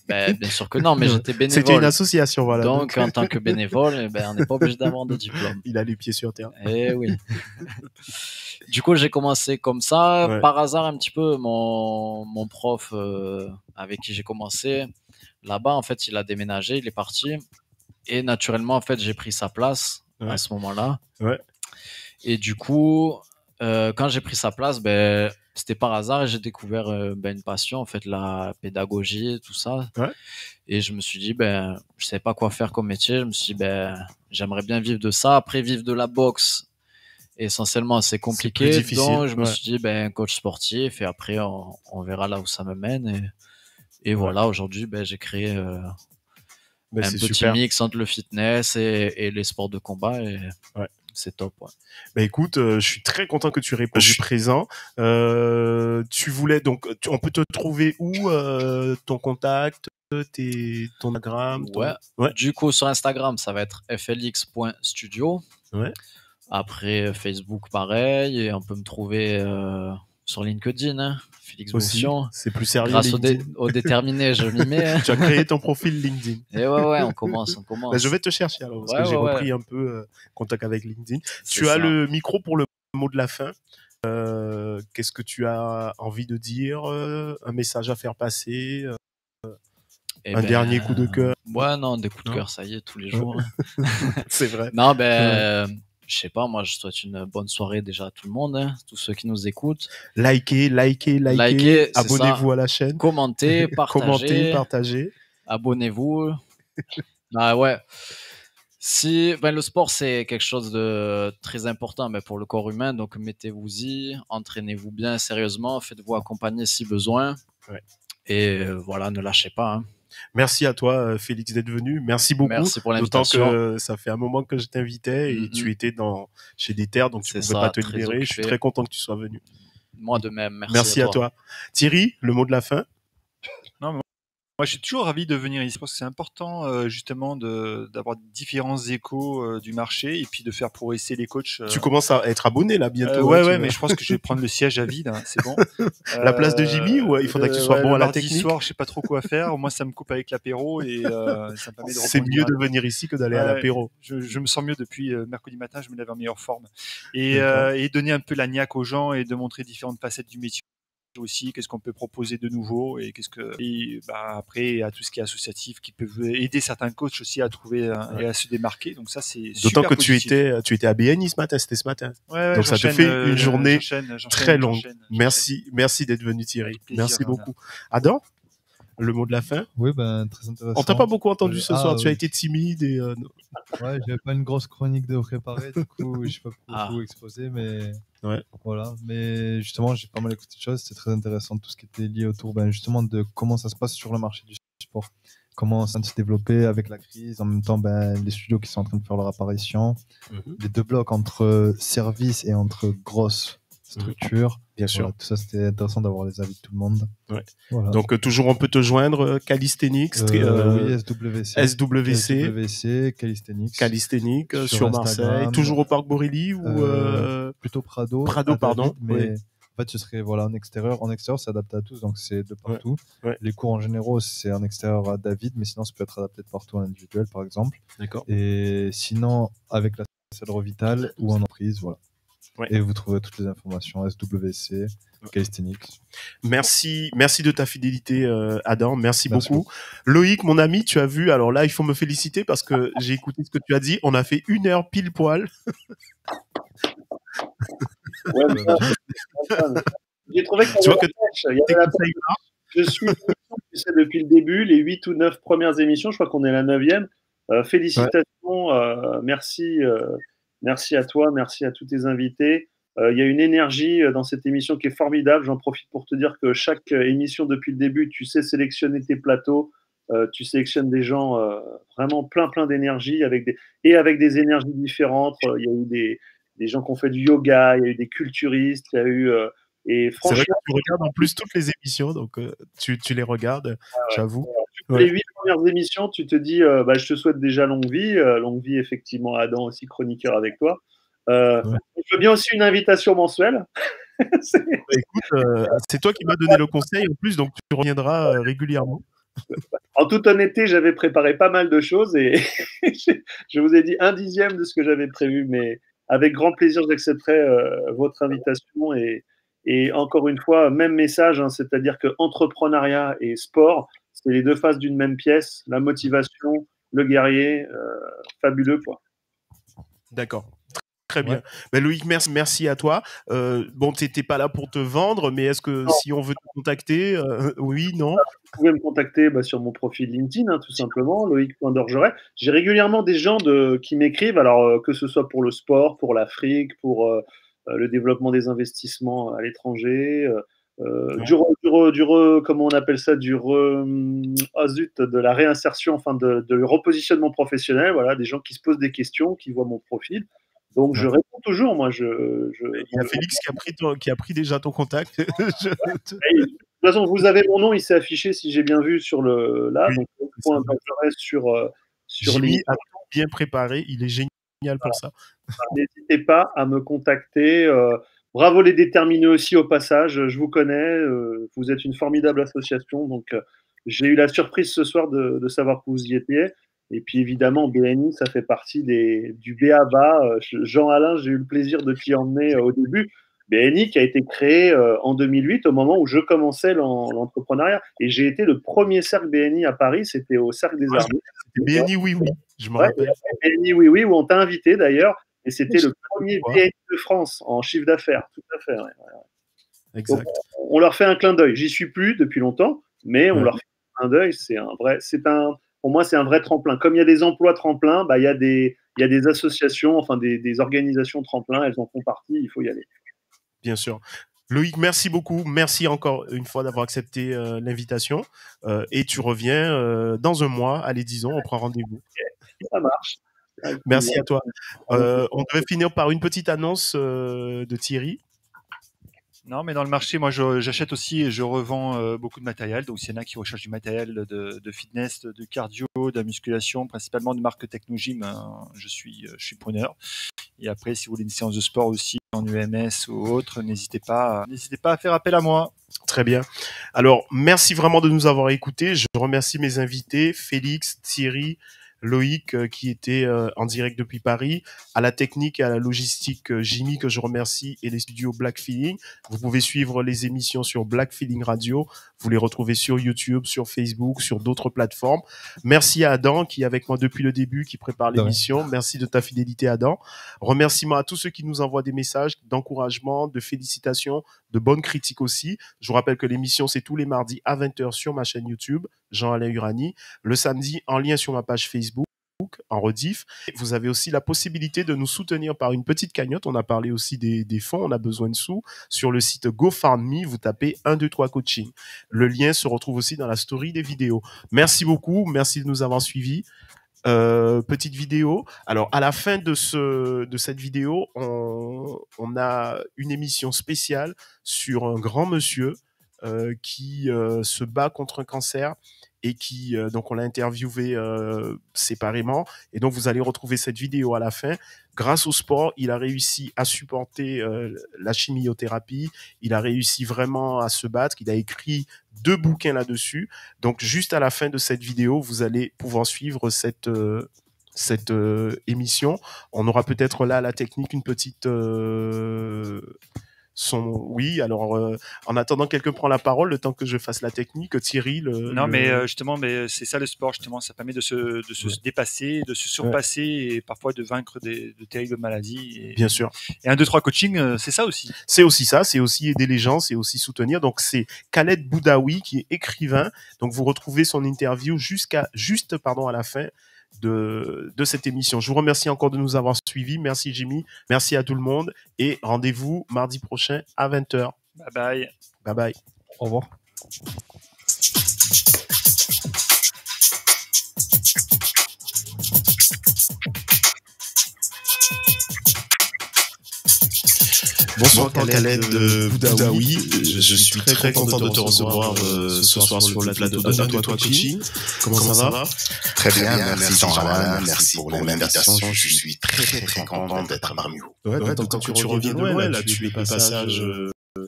Ben, bien sûr que non, mais j'étais bénévole. C'était une association, voilà. Donc, en tant que bénévole, on n'est pas obligé d'avoir de diplôme. Il a les pieds sur terre. Eh oui. Du coup, j'ai commencé comme ça. Ouais. Par hasard, un petit peu, mon prof avec qui j'ai commencé, là-bas, en fait, il a déménagé, il est parti. Et naturellement, en fait, j'ai pris sa place Ouais. à ce moment-là. Ouais. Et du coup, quand j'ai pris sa place, c'était par hasard et j'ai découvert une passion, en fait, la pédagogie, tout ça. Ouais. Et je me suis dit, je savais pas quoi faire comme métier. Je me suis dit, j'aimerais bien vivre de ça. Après, vivre de la boxe, essentiellement, c'est compliqué. plus difficile, Donc, je me ouais. suis dit, coach sportif. Et après, on verra là où ça me mène. Et voilà, aujourd'hui, j'ai créé Ben, un c'est petit super. mix entre le fitness et les sports de combat. Et Ouais. c'est top. Ouais. Bah écoute, je suis très content que tu aies répondu présent. Tu voulais donc, on peut te trouver où, ton contact, ton Instagram, Ouais. Du coup, sur Instagram, ça va être flx.studio. Ouais. Après, Facebook, pareil. Et on peut me trouver sur LinkedIn, hein, Félix Aussi. Boursion. C'est plus sérieux. Grâce LinkedIn. au déterminé, je m'y mets. Hein. Tu as créé ton profil LinkedIn. Et ouais, on commence. Bah, je vais te chercher alors parce Ouais, que j'ai ouais, repris un peu contact avec LinkedIn. C'est Tu as ça. le micro pour le mot de la fin. Qu'est-ce que tu as envie de dire, un message à faire passer, Eh un dernier coup de cœur? Ouais, non, des coups de Non. cœur, ça y est, tous les jours. C'est vrai. Non, je sais pas, moi, je souhaite une bonne soirée déjà à tout le monde, hein, tous ceux qui nous écoutent. Likez, Likez, c'est abonnez-vous ça. à la chaîne. Commentez, Commentez, partagez, partagez. abonnez-vous. Ah ouais. Le sport, c'est quelque chose de très important pour le corps humain, donc mettez-vous-y, entraînez-vous bien sérieusement, faites-vous accompagner si besoin. Ouais. Et voilà, ne lâchez pas. Hein. Merci à toi, Félix, d'être venu. Merci beaucoup. Merci pour D'autant l'invitation. que ça fait un moment que je t'invitais et tu étais chez des terres, donc tu C'est pouvais ça, pas te très libérer. Je suis occupé. très content que tu sois venu. Moi de même, Merci à toi. Thierry, le mot de la fin. Moi, je suis toujours ravi de venir ici parce que c'est important justement d'avoir différents échos du marché et puis de faire progresser les coachs. Tu commences à être abonné là bientôt. Ouais, mais je pense que je vais prendre le siège à vide, hein, c'est bon. La place de Jimmy ou il faudrait que tu sois bon le à la mardi technique. soir, je sais pas trop quoi faire. Moi, ça me coupe avec l'apéro et ça me permet de C'est rebondir. mieux de venir ici que d'aller à Ouais, l'apéro. Je me sens mieux depuis mercredi matin, je me lève en meilleure forme. Et D'accord. donner un peu la niaque aux gens et de montrer différentes facettes du métier aussi, qu'est-ce qu'on peut proposer de nouveau et après à tout ce qui est associatif qui peut aider certains coachs aussi à trouver et à se démarquer. Donc ça c'est D'autant super que positif. tu étais à BNI ce matin, c'était ce matin. Ouais, Donc ça te fait une journée très longue. j'enchaîne. Merci d'être venu Thierry. Avec plaisir, Merci Bernard. beaucoup. Adam, le mot de la fin. Oui, très intéressant. On t'a pas beaucoup entendu ce soir. oui. Tu as été timide et Ouais, j'avais pas une grosse chronique de préparer, du coup, je sais pas beaucoup Ah. exposé, mais Ouais. voilà. Mais justement, j'ai pas mal écouté de choses. C'était très intéressant tout ce qui était lié autour, justement, de comment ça se passe sur le marché du sport, comment ça se développer avec la crise. En même temps, les studios qui sont en train de faire leur apparition, les deux blocs entre services et entre grosses structures. bien sûr. Voilà, tout ça, c'était intéressant d'avoir les avis de tout le monde. Ouais. Voilà. Donc toujours on peut te joindre Calisthenics, oui, SWC. SWC, Calisthenics. sur Marseille, Instagram. toujours au Parc Borély ou Plutôt Prado. Prado, à pardon. David, mais Oui. en fait, ce serait en extérieur. En extérieur, c'est adapté à tous, donc c'est de partout. Ouais. Les cours en général, c'est en extérieur à David, mais sinon, ça peut être adapté de partout en individuel, par exemple. D'accord. Et sinon, avec la salle Revital ou en entreprise, voilà. Ouais. Et vous trouverez toutes les informations, SWC, Calisthenics. Merci de ta fidélité, Adam. Merci Merci beaucoup. Loïc, mon ami, tu as vu. Alors là, il faut me féliciter parce que j'ai écouté ce que tu as dit. On a fait 1 heure pile poil. Ouais, j'ai trouvé que Tu vois que il y avait la je suis tu sais, depuis le début, les 8 ou 9 premières émissions, je crois qu'on est la 9e. Félicitations, merci à toi, merci à tous tes invités. Il y a une énergie dans cette émission qui est formidable. J'en profite pour te dire que chaque émission depuis le début, tu sais sélectionner tes plateaux, tu sélectionnes des gens vraiment plein d'énergie avec des énergies différentes. Il y a eu des gens qui ont fait du yoga, il y a eu des culturistes, il y a eu et c'est vrai franchement, que tu regardes en plus toutes les émissions, donc tu les regardes, j'avoue. Ouais. les 8 premières émissions, tu te dis, je te souhaite déjà longue vie effectivement à Adam aussi chroniqueur avec toi. Je veux bien aussi une invitation mensuelle. Bah, écoute, c'est toi qui m'as donné le conseil en plus, donc tu reviendras régulièrement. En toute honnêteté, j'avais préparé pas mal de choses et je vous ai dit 1/10 de ce que j'avais prévu, mais avec grand plaisir, j'accepterai votre invitation et encore une fois, même message, hein, c'est-à-dire que entrepreneuriat et sport, c'est les deux faces d'une même pièce, la motivation, le guerrier, fabuleux quoi. D'accord. Très bien. Ouais. Loïc, merci à toi. Bon, t'étais pas là pour te vendre, mais est-ce que si on veut te contacter, oui, non? Vous pouvez me contacter sur mon profil LinkedIn, hein, tout simplement, Loïc.Dorgeret. J'ai régulièrement des gens qui m'écrivent, alors que ce soit pour le sport, pour l'Afrique, pour le développement des investissements à l'étranger, comment on appelle ça, de la réinsertion, enfin de repositionnement professionnel, voilà, des gens qui se posent des questions, qui voient mon profil. Donc je réponds toujours, moi. Il y a Félix qui a pris déjà ton contact. De toute façon, vous avez mon nom, il s'est affiché si j'ai bien vu sur là. Oui, donc je reste sur Jimmy a tout bien préparé, il est génial pour ça. N'hésitez pas à me contacter. Bravo les déterminés aussi au passage. Je vous connais, vous êtes une formidable association. Donc j'ai eu la surprise ce soir de savoir que vous y étiez. Et puis évidemment, BNI, ça fait partie du B.A.B.A. Jean-Alain, j'ai eu le plaisir de t'y emmener au début. BNI qui a été créé en 2008, au moment où je commençais l'entrepreneuriat. Et j'ai été le premier cercle BNI à Paris, c'était au Cercle des Armées. C'était BNI Oui, je me rappelle. BNI Oui, où on t'a invité d'ailleurs. Et c'était le premier BNI de France en chiffre d'affaires. Tout à fait. Ouais. Exact. Donc, on leur fait un clin d'œil. J'y suis plus depuis longtemps, mais on leur fait un clin d'œil. Pour moi, c'est un vrai tremplin. Comme il y a des emplois tremplins, il y a des associations, enfin des organisations tremplins, elles en font partie, il faut y aller. Bien sûr. Loïc, merci beaucoup. Merci encore une fois d'avoir accepté l'invitation. Et tu reviens dans un mois, allez, disons, on prend rendez-vous. Ça marche. Merci à toi. On devait finir par une petite annonce de Thierry. Non, mais dans le marché, moi, j'achète aussi et je revends beaucoup de matériel. Donc, s'il y en a qui recherchent du matériel de fitness, de cardio, de musculation, principalement de marque Technogym, je suis preneur. Et après, si vous voulez une séance de sport aussi en UMS ou autre, n'hésitez pas à faire appel à moi. Très bien. Alors, merci vraiment de nous avoir écoutés. Je remercie mes invités, Félix, Thierry, Loïc qui était en direct depuis Paris, à la technique et à la logistique Jimmy que je remercie et les studios Black Feeling. Vous pouvez suivre les émissions sur Black Feeling Radio. Vous les retrouvez sur YouTube, sur Facebook, sur d'autres plateformes. Merci à Adam qui est avec moi depuis le début, qui prépare l'émission. Merci de ta fidélité, Adam. Remerciements à tous ceux qui nous envoient des messages d'encouragement, de félicitations, de bonnes critiques aussi. Je vous rappelle que l'émission, c'est tous les mardis à 20h sur ma chaîne YouTube, Jean-Alain Urani. Le samedi, en lien sur ma page Facebook, en rediff. Vous avez aussi la possibilité de nous soutenir par une petite cagnotte. On a parlé aussi des fonds, on a besoin de sous. Sur le site GoFundMe, vous tapez 1, 2, 3 coaching. Le lien se retrouve aussi dans la story des vidéos. Merci beaucoup, merci de nous avoir suivis. Petite vidéo. Alors, à la fin de cette vidéo, on a une émission spéciale sur un grand monsieur qui se bat contre un cancer et qui donc on l'a interviewé séparément, et donc vous allez retrouver cette vidéo à la fin. Grâce au sport, il a réussi à supporter la chimiothérapie, il a réussi vraiment à se battre, il a écrit 2 bouquins là-dessus. Donc juste à la fin de cette vidéo, vous allez pouvoir suivre cette émission. On aura peut-être là à la technique une petite oui, alors en attendant quelqu'un prend la parole, le temps que je fasse la technique, Thierry. Mais justement, c'est ça le sport, justement, ça permet de se dépasser, de se surpasser et parfois de vaincre de terribles maladies. Bien sûr. Et 1, 2, 3 coaching, c'est ça aussi. C'est aussi ça, c'est aussi aider les gens, c'est aussi soutenir. Donc c'est Khaled Boudaoui qui est écrivain. Donc vous retrouvez son interview juste à la fin de cette émission. Je vous remercie encore de nous avoir suivis. Merci Jimmy, merci à tout le monde et rendez-vous mardi prochain à 20h. Bye bye. Bye bye. Au revoir. Bonsoir Khaled Boudaoui. Je suis très content de te recevoir ce soir sur le plateau de Toi Coaching. Comment ça va? Très bien, merci Jean-Alain, merci pour l'invitation. Je suis très content d'être parmi vous. Ouais, donc quand tu reviens de loin, là, tu es passage.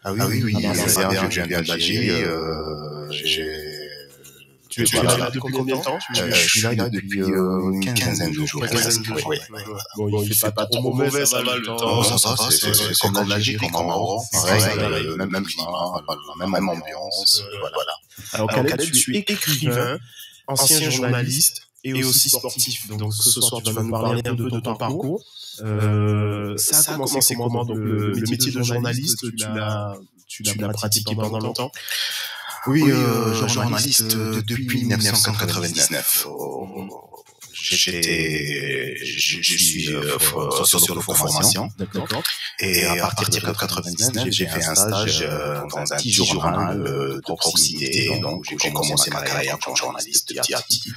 Ah oui, je viens d'Algérie. Tu es là depuis combien de temps? Je suis là depuis une quinzaine de jours. Bon, il fait pas trop mauvais, ça va le temps. Ça va, c'est comme en Algérie, comme en Maroc. Pareil, même climat, même ambiance, voilà. Alors Khaled, tu es écrivain, ancien journaliste et aussi sportif. Donc ce soir, tu vas nous parler un peu de ton parcours. Ça a commencé comment? Donc le métier de journaliste, tu l'as pratiqué pendant longtemps? Oui, journaliste depuis 1999. Je suis sociologue de formation. D'accord. Et à partir de 99, j'ai fait un stage dans un petit journal de proximité. Donc, j'ai commencé ma carrière comme journaliste petit à petit,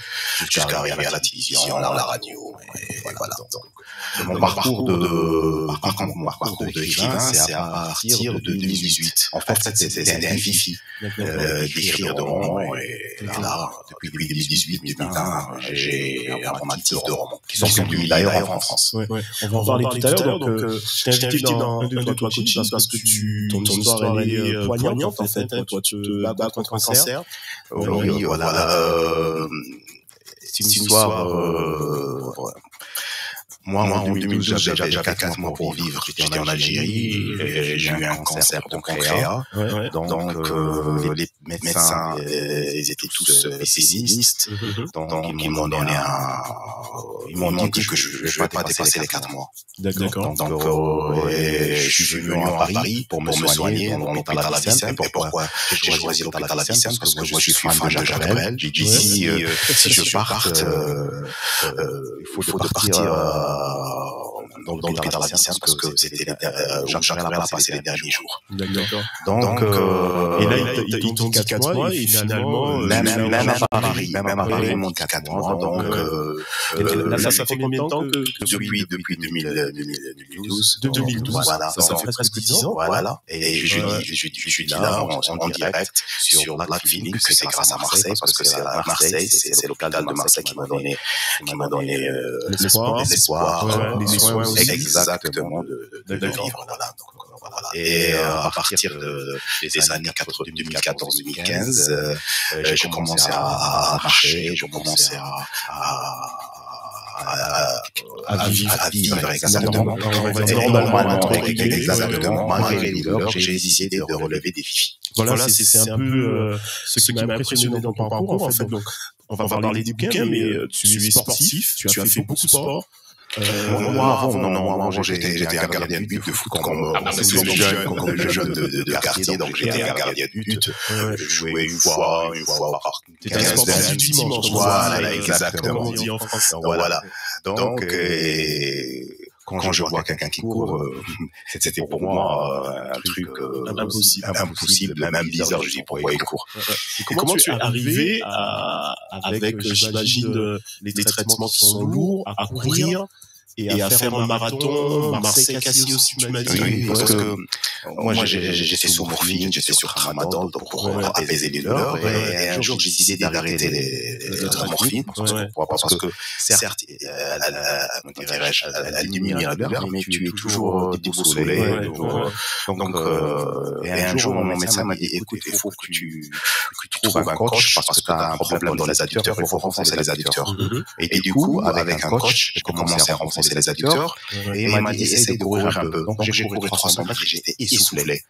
jusqu'à arriver à la télévision, à la radio. Et voilà. Donc, mon parcours d'écrivain, c'est à partir de 2018. En fait, c'était un défi d'écrire de romans. Et là, depuis 2018-2020, j'ai un roman de romans qui sont publiés d'ailleurs en France. Ouais. On va en parler tout à l'heure. Donc, je t'ai invité dans un de toi coaching parce que ton histoire elle est poignante en fait. Toi, tu te bats contre un cancer. Oui, voilà. C'est une histoire. Moi, en 2012, j'avais 4 mois pour vivre. J'étais en Algérie et j'ai eu un cancer pancréas. Donc, les médecins, ils étaient tous pessimistes. Donc, ils m'ont dit que je ne vais pas dépasser les 4 mois. D'accord. Donc, je suis venu à Paris pour me soigner dans l'hôpital Avicenne. Pourquoi j'ai choisi l'hôpital Avicenne? Parce que je suis fan de Jacques Brel. J'ai dit, si je parte, il faut partir dans l'hôpital Avicenne parce que c'était Jacques Brel a passé les derniers jours. D'accord. Donc, et là, ils t'ont dit 4 mois et finalement, même à Paris, ils m'ont dit 4 mois. Donc, là, ça fait combien de temps que depuis 2012. 2012. Voilà. Ça fait presque 10 ans. Voilà. Et je dis là, en direct, sur Black Feeling, que c'est grâce à Marseille, parce que c'est Marseille, c'est l'hôpital de Marseille qui m'a donné l'espoir, les soins aussi. Exactement, de vivre. Voilà. Et à partir des années 2014-2015, je commençais à marcher, je commençais à vivre exactement. Exactement. Malgré les douleurs, j'ai décidé de relever des défis. Voilà, c'est un peu ce qui m'a impressionné dans ton parcours, en fait. Donc, on va parler des bouquins, mais tu es sportif, tu as fait beaucoup de sport. Moi, avant, j'étais un gardien de but de foot comme le jeune de quartier, donc j'étais un gardien de but. Je jouais une fois par 15 sportif du dimanche. Voilà, exactement. Comme on dit en France. Voilà. Donc, quand je vois quelqu'un qui court, c'était pour moi un truc impossible, même bizarre. Je dis pourquoi il court. Et comment tu es arrivé avec, j'imagine, les traitements qui sont lourds, à courir et à faire un marathon, Marseille-Cassis aussi, tu m'as dit. Oui, parce que moi, j'étais sous morphine, j'étais sur tramadol, donc pour apaiser les douleurs. Et un jour, j'ai décidé d'arrêter la morphine, parce que certes, elle diminue la douleur, mais tu es toujours déboussolé. Donc, et un jour, mon médecin m'a dit, écoute, il faut que tu trouves un coach, parce que tu as un problème dans les adducteurs, il faut renforcer les adducteurs. Et du coup, avec un coach, j'ai commencé à renforcer les adducteurs, et il m'a dit, essaye de courir un peu. Donc, j'ai couru 300 mètres, j'étais essoufflé.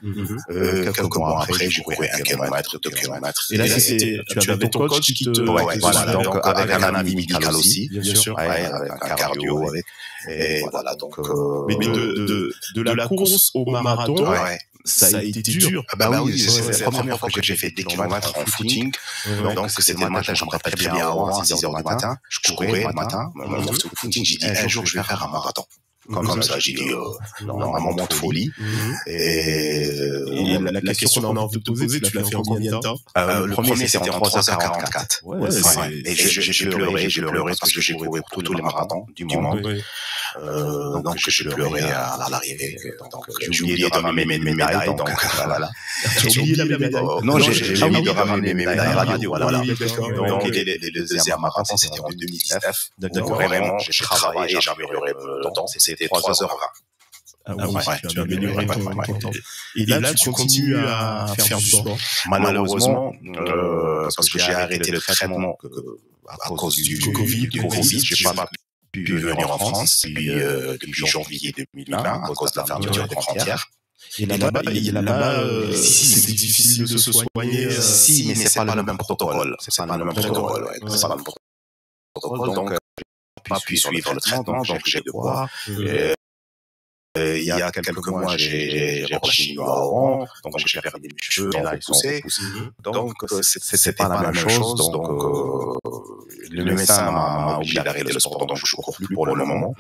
Quelques mois après, j'ai couru 1 kilomètre, 2 kilomètres. Et là, tu avais ton coach qui te... Voilà, donc avec un avis médical aussi, bien sûr, avec un cardio, et voilà, donc... Mais de la course au marathon, ça a été dur. Bah oui, c'est la première fois que j'ai fait des kilomètres en footing. Donc, c'était le matin, je me rappelle très bien, à 6 heures du matin. Je courais le matin, mon footing, j'ai dit, un jour, je vais faire un marathon. Comme ça, j'ai dit, un moment de folie. Et la question qu'on a envie de te poser, tu l'as fait en combien de temps? Le premier, c'était en 3h44. Et j'ai pleuré parce que j'ai couru pour tous les marathons du monde. Donc, j'ai pleuré à l'arrivée. Donc, j'ai oublié de ramener mes médailles. Donc, voilà. Tu as oublié la médaille? Non, j'ai oublié de ramener mes médailles radio. Voilà. Donc, les deuxièmes marathons, c'était en 2019. Donc, vraiment, j'ai travaillé, j'ai amélioré le temps. C'était 3h20. Ah oui, tu as amélioré ton temps. Et là, tu continues à faire du sport. Malheureusement, parce que j'ai arrêté le traitement à cause du Covid, j'ai pas pu venir en France depuis janvier 2020 à cause de la fermeture des frontières. Et là-bas, c'est difficile de se soigner. Si, mais c'est pas le même protocole. C'est pas le même protocole. C'est pas le même protocole. Donc, j'ai pas pu suivre le traitement, donc j'ai devoir. Il y a quelques mois, j'ai repris une avant, donc j'ai perdu mes cheveux, et là, ils sont poussés. Donc, c'est pas la même chose. Donc, le médecin m'a obligé d'arrêter le sport, donc je cours plus pour le moment.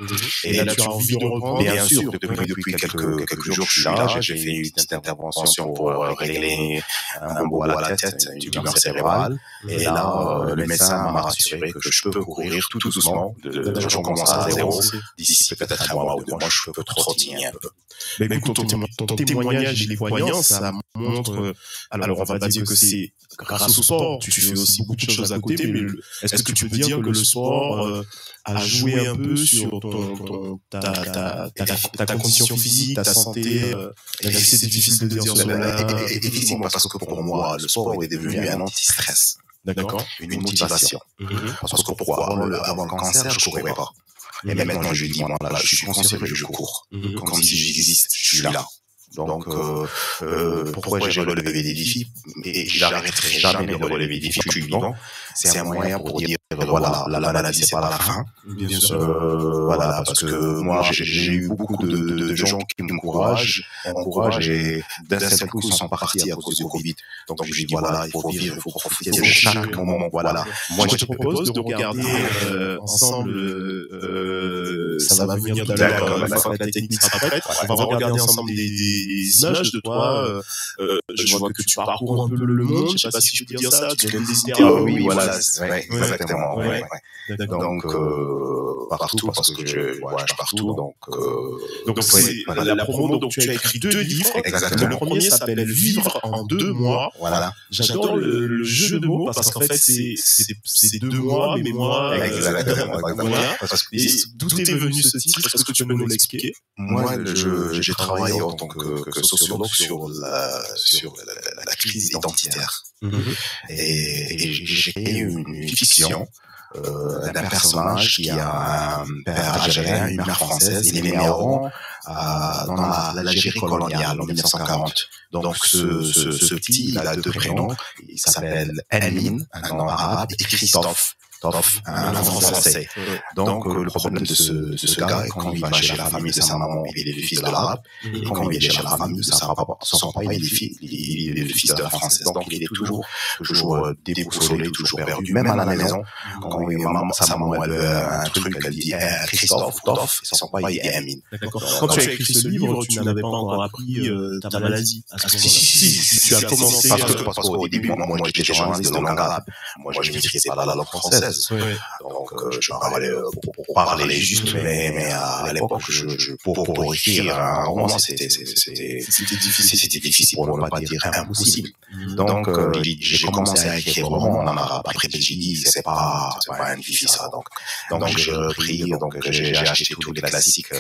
Et là, tu as envie de reprendre? Bien sûr, depuis quelques jours, je suis là, j'ai fait une petite intervention pour régler un bout à la tête, une tumeur cérébrale. Et là, le médecin m'a rassuré que je peux courir tout doucement. Je commence à zéro. D'ici peut-être un mois ou 2 mois, je peux trotter un peu. Mais écoute, ton témoignage, il est poignant, ça montre, alors on va pas dire que c'est grâce au sport, tu fais aussi beaucoup de choses à côté, mais est-ce que tu peux dire que le sport a joué un peu sur ta condition physique, ta santé, c'est difficile de dire cela. Effectivement, parce que pour moi, le sport est devenu un anti-stress. D'accord. Une motivation. Parce que pourquoi? Avant le cancer, je courais pas. Et maintenant, je dis, moi, là, je suis conscient que je cours. Comme si j'existe, je suis là. Donc, pourquoi j'ai relevé des défis? Et j'arrêterai jamais de relever des défis. Je suis vivant. C'est un moyen pour dire, voilà, la maladie, c'est pas la fin. Bien sûr. Voilà, parce que moi, j'ai eu beaucoup de gens qui m'encouragent, et d'un seul coup, ils sont partis à cause du Covid. Donc, je dis, voilà, il faut vivre, il faut profiter de chaque moment. Voilà. Moi, je te propose de regarder ensemble, ça va venir d'ailleurs, une fois que la technique sera prête. On va regarder ensemble des images de toi. Je vois que tu parcours un peu le monde. Je sais pas si je peux dire ça. Tu donnes des interviews. Oui, voilà, exactement. Donc, partout, parce que je voyage partout. Donc, c'est la promo. Donc, tu as écrit 2 livres. Exactement. Le premier s'appelle Vivre en 2 mois. Voilà. J'adore le jeu de mots parce qu'en fait, c'est 2 mois, mais moi. Exactement. Voilà. D'où est venu ce titre? Est-ce que tu peux nous l'expliquer? Moi, j'ai travaillé en tant que sociologue sur la crise identitaire. Et j'ai créé une fiction d'un personnage qui a un père algérien, une mère française. Il est né à Oran, dans l'Algérie coloniale en 1940. Donc ce petit, il a 2 prénoms. Il s'appelle Elmin, un nom arabe, et Christophe, un nom français. Donc le problème de ce gars, quand il va chez la famille de sa maman, il est le fils de l'arabe. Et quand il est chez la famille de son papa, il est le fils de la française. Donc il est toujours déboussolé, toujours perdu. Même à la maison, quand sa maman elle veut un truc, elle dit Christophe, et son papa il dit Amin. Quand tu as écrit ce livre, tu n'avais pas encore appris ta maladie. Si, tu as commencé. Parce qu'au début, moi j'étais journaliste de langue arabe. Moi je maîtrisais pas la langue française. Donc je parlais pour parler juste, mais à l'époque, pour écrire un roman, c'était difficile, pour ne pas dire impossible. Donc j'ai commencé à écrire le roman en arabe. Après j'ai dit c'est pas un défi ça. Donc j'ai repris, donc j'ai acheté tous les classiques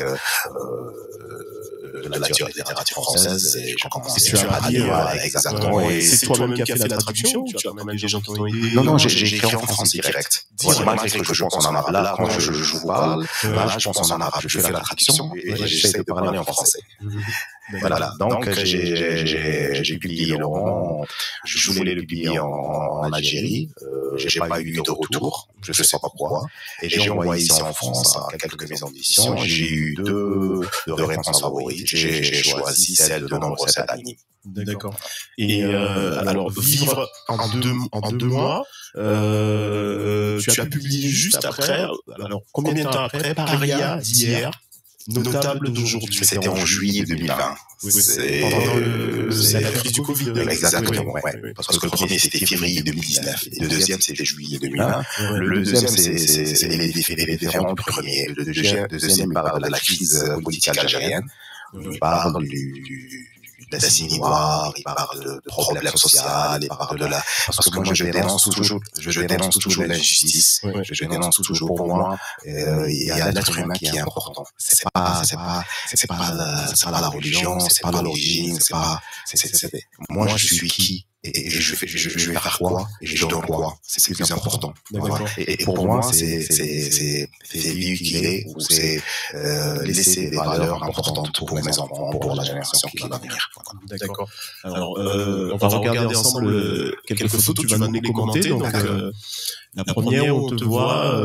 de la littérature française et j'ai commencé à lire exactement. Et c'est toi-même qui as fait la traduction ou tu as même des gens qui t'ont aidé? Non, j'ai écrit en français direct. Malgré que je pense en arabe. Là, quand je vous parle, là, je pense en arabe. Je fais la traduction et j'essaie de parler en français. Voilà. Donc, j'ai publié le roman. Je voulais le publier en Algérie. J'ai pas eu de retour. Je sais pas pourquoi. Et j'ai envoyé ici en France à quelques maisons d'édition. J'ai eu deux réponses favorites. J'ai choisi celle de Nombre 7 Agni. D'accord. Et alors, vivre en deux mois, tu as publié juste après, alors combien de temps après, Paria d'hier, Notable d'aujourd'hui. C'était en juillet 2020. C'est la crise du Covid. Exactement, ouais. Parce que le premier c'était février 2019, et le deuxième c'était juillet 2020. Le deuxième c'est les différents du premier. Le deuxième il parle de la crise politique algérienne. Il parle de la Sénégal, il parle de problèmes sociaux, il parle de la, parce que moi je dénonce toujours l'injustice, je dénonce toujours pour moi, il y a l'être humain qui est important. C'est pas la religion, c'est pas l'origine, moi je suis qui? Et je vais faire quoi? Et je donne quoi? C'est plus important. Voilà. Et pour moi, c'est véhiculer ou c'est laisser des valeurs importantes pour mes enfants, pour la génération qui va venir. D'accord. Alors, on va regarder ensemble quelques photos. Tu vas nous les commenter. Donc, la première, on te voit.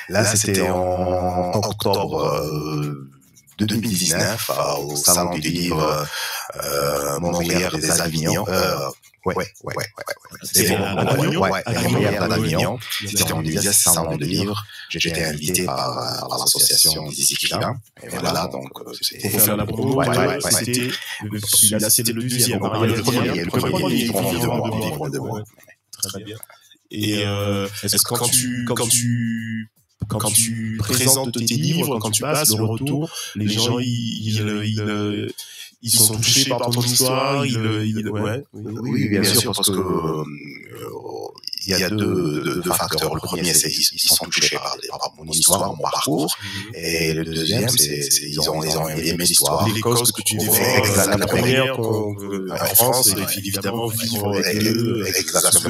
Là, c'était en octobre 2019 au salon du livre Montréal des Avignon. C'était à Avignon. C'était en deuxième salon de livre. J'étais invité par l'association des écrivains. Et voilà, donc c'était. Pour faire la promo, c'était celui-là, c'était le deuxième. Le premier livre de moi. Très bien. Et est-ce que quand tu présentes tes livres, quand tu passes le retour, les gens ils sont touchés par ton histoire, oui, bien sûr, parce que il y a deux facteurs. Le premier, c'est ils sont touchés par mon histoire, mon parcours, et le deuxième, c'est ils ont aimé l'histoire. Les causes que tu défends. La première, en France, c'est évidemment vivre avec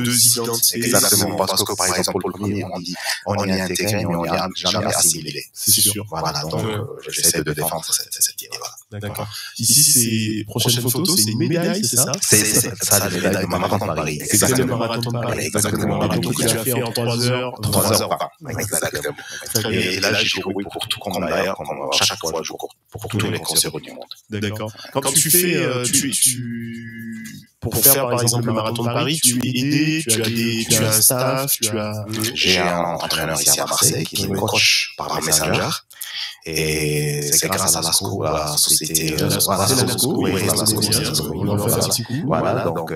deux identités. Exactement, parce que par exemple, le premier, on est intégré, mais on n'est jamais assimilé. C'est sûr. Voilà, donc j'essaie de défendre cette idée-là. D'accord. Ici, c'est prochaine photo, c'est une médaille, c'est ça? C'est ça, la médaille de marathon de Paris. Exactement, le marathon de Paris. Exactement. Marathon que tu as fait en 3h20. 3h20. Exactement. Et là, j'ai couru pour tout compte d'ailleurs, chaque fois, je cours pour tous les concerts du monde. D'accord. Quand tu fais, pour faire par exemple le marathon de Paris, tu es aidé, tu as un staff, J'ai un entraîneur ici à Marseille qui me coach par Messenger. Et c'est grâce à l'ASCO, la société, voilà, donc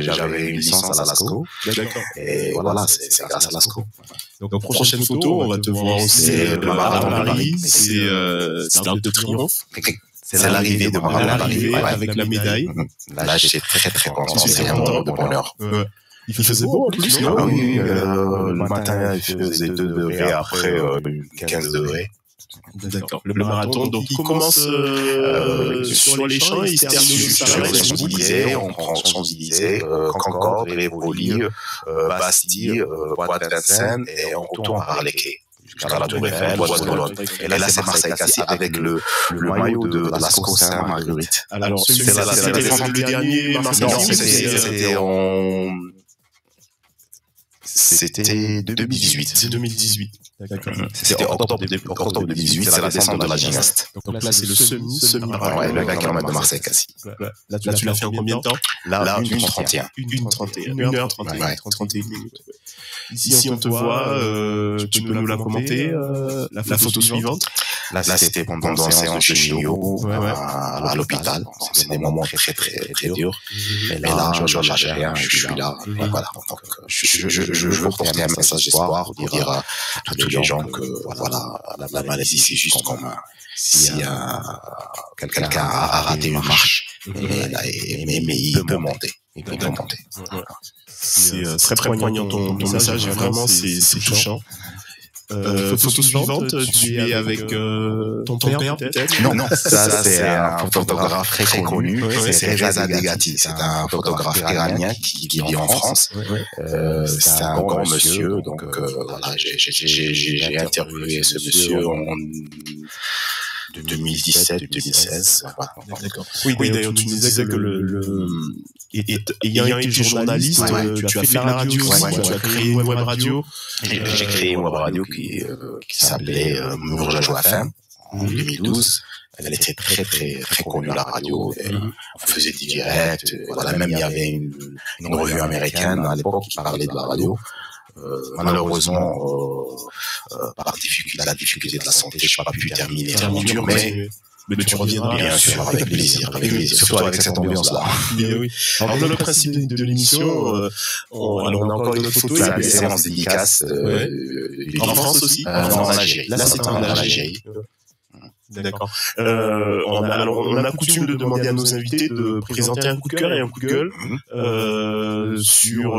j'avais une licence à l'ASCO. Et voilà, c'est grâce à l'ASCO. Donc prochaine photo, on va te voir aussi le marathon de Paris, c'est l'Arc de Triomphe. C'est l'arrivée de Marathon Paris avec la médaille. Là, j'étais très très content, c'est un moment de bonheur. Il faisait beau en plus, non? Oui, le matin il faisait 2 degrés, après 15 degrés. D'accord. Le marathon, donc il commence sur les champs et il se termine sur les Champs-Élysées. On prend Champs-Élysées, Concorde, Rivoli, Bastille, Pointe-Vincennes et on retourne par les quais. Jusqu'à la Tour Eiffel, Bois de Boulogne. Et là, c'est Marseille-Cassis avec le maillot de Lascaux Saint-Marguerite. Alors, c'était le dernier Marseille-Cassis. C'était 2018. C'est 2018. D'accord. C'était octobre 2018, c'est la descente de la Gymnaste. Donc là, c'est le semi-marathon. Ouais, le 20 km de Marseille-Cassis. Là, tu l'as fait en combien de temps? Là, 1h31. 1h31 minutes. Ici, on te voit, tu peux nous la commenter, la photo suivante. Là, c'était pendant une séance de chimio à l'hôpital. C'est des moments très, très, très durs. Mais là, je lâche rien, je suis là. Voilà. Donc, je veux porter un message d'espoir pour dire à tous les gens que, voilà, la maladie, c'est juste comme si quelqu'un a raté une marche. Mais il peut monter. Il peut monter. C'est très poignant ton message, et vraiment, c'est touchant. Photo suivante, tu es avec ton père peut-être? Non, ça c'est un photographe très connu, c'est Reza Degati, c'est un photographe iranien qui vit en France. C'est un grand monsieur, donc voilà, j'ai interviewé ce monsieur en 2017-2016. Voilà. D'accord. Oui, d'ailleurs, tu nous disais que ayant été journaliste, tu as fait de la radio aussi, tu as créé une web radio. J'ai créé une web radio qui s'appelait Mourjajou FM en 2012. Elle était très, très, très connue, la radio. On faisait des directs. Voilà, même il y avait une revue américaine à l'époque qui parlait de la radio. Malheureusement, par la difficulté de la santé, je n'ai pas pu terminer l'aventure, mais tu reviendras. Bien sûr, avec plaisir, surtout avec cette ambiance-là. Oui. Alors, dans le principe de l'émission, on a encore une autre photo. C'est la séance dédicace. En France aussi? Non, en Algérie. Là, c'est en Algérie. D'accord. On a coutume de demander à nos invités de présenter un coup de cœur et un coup de gueule sur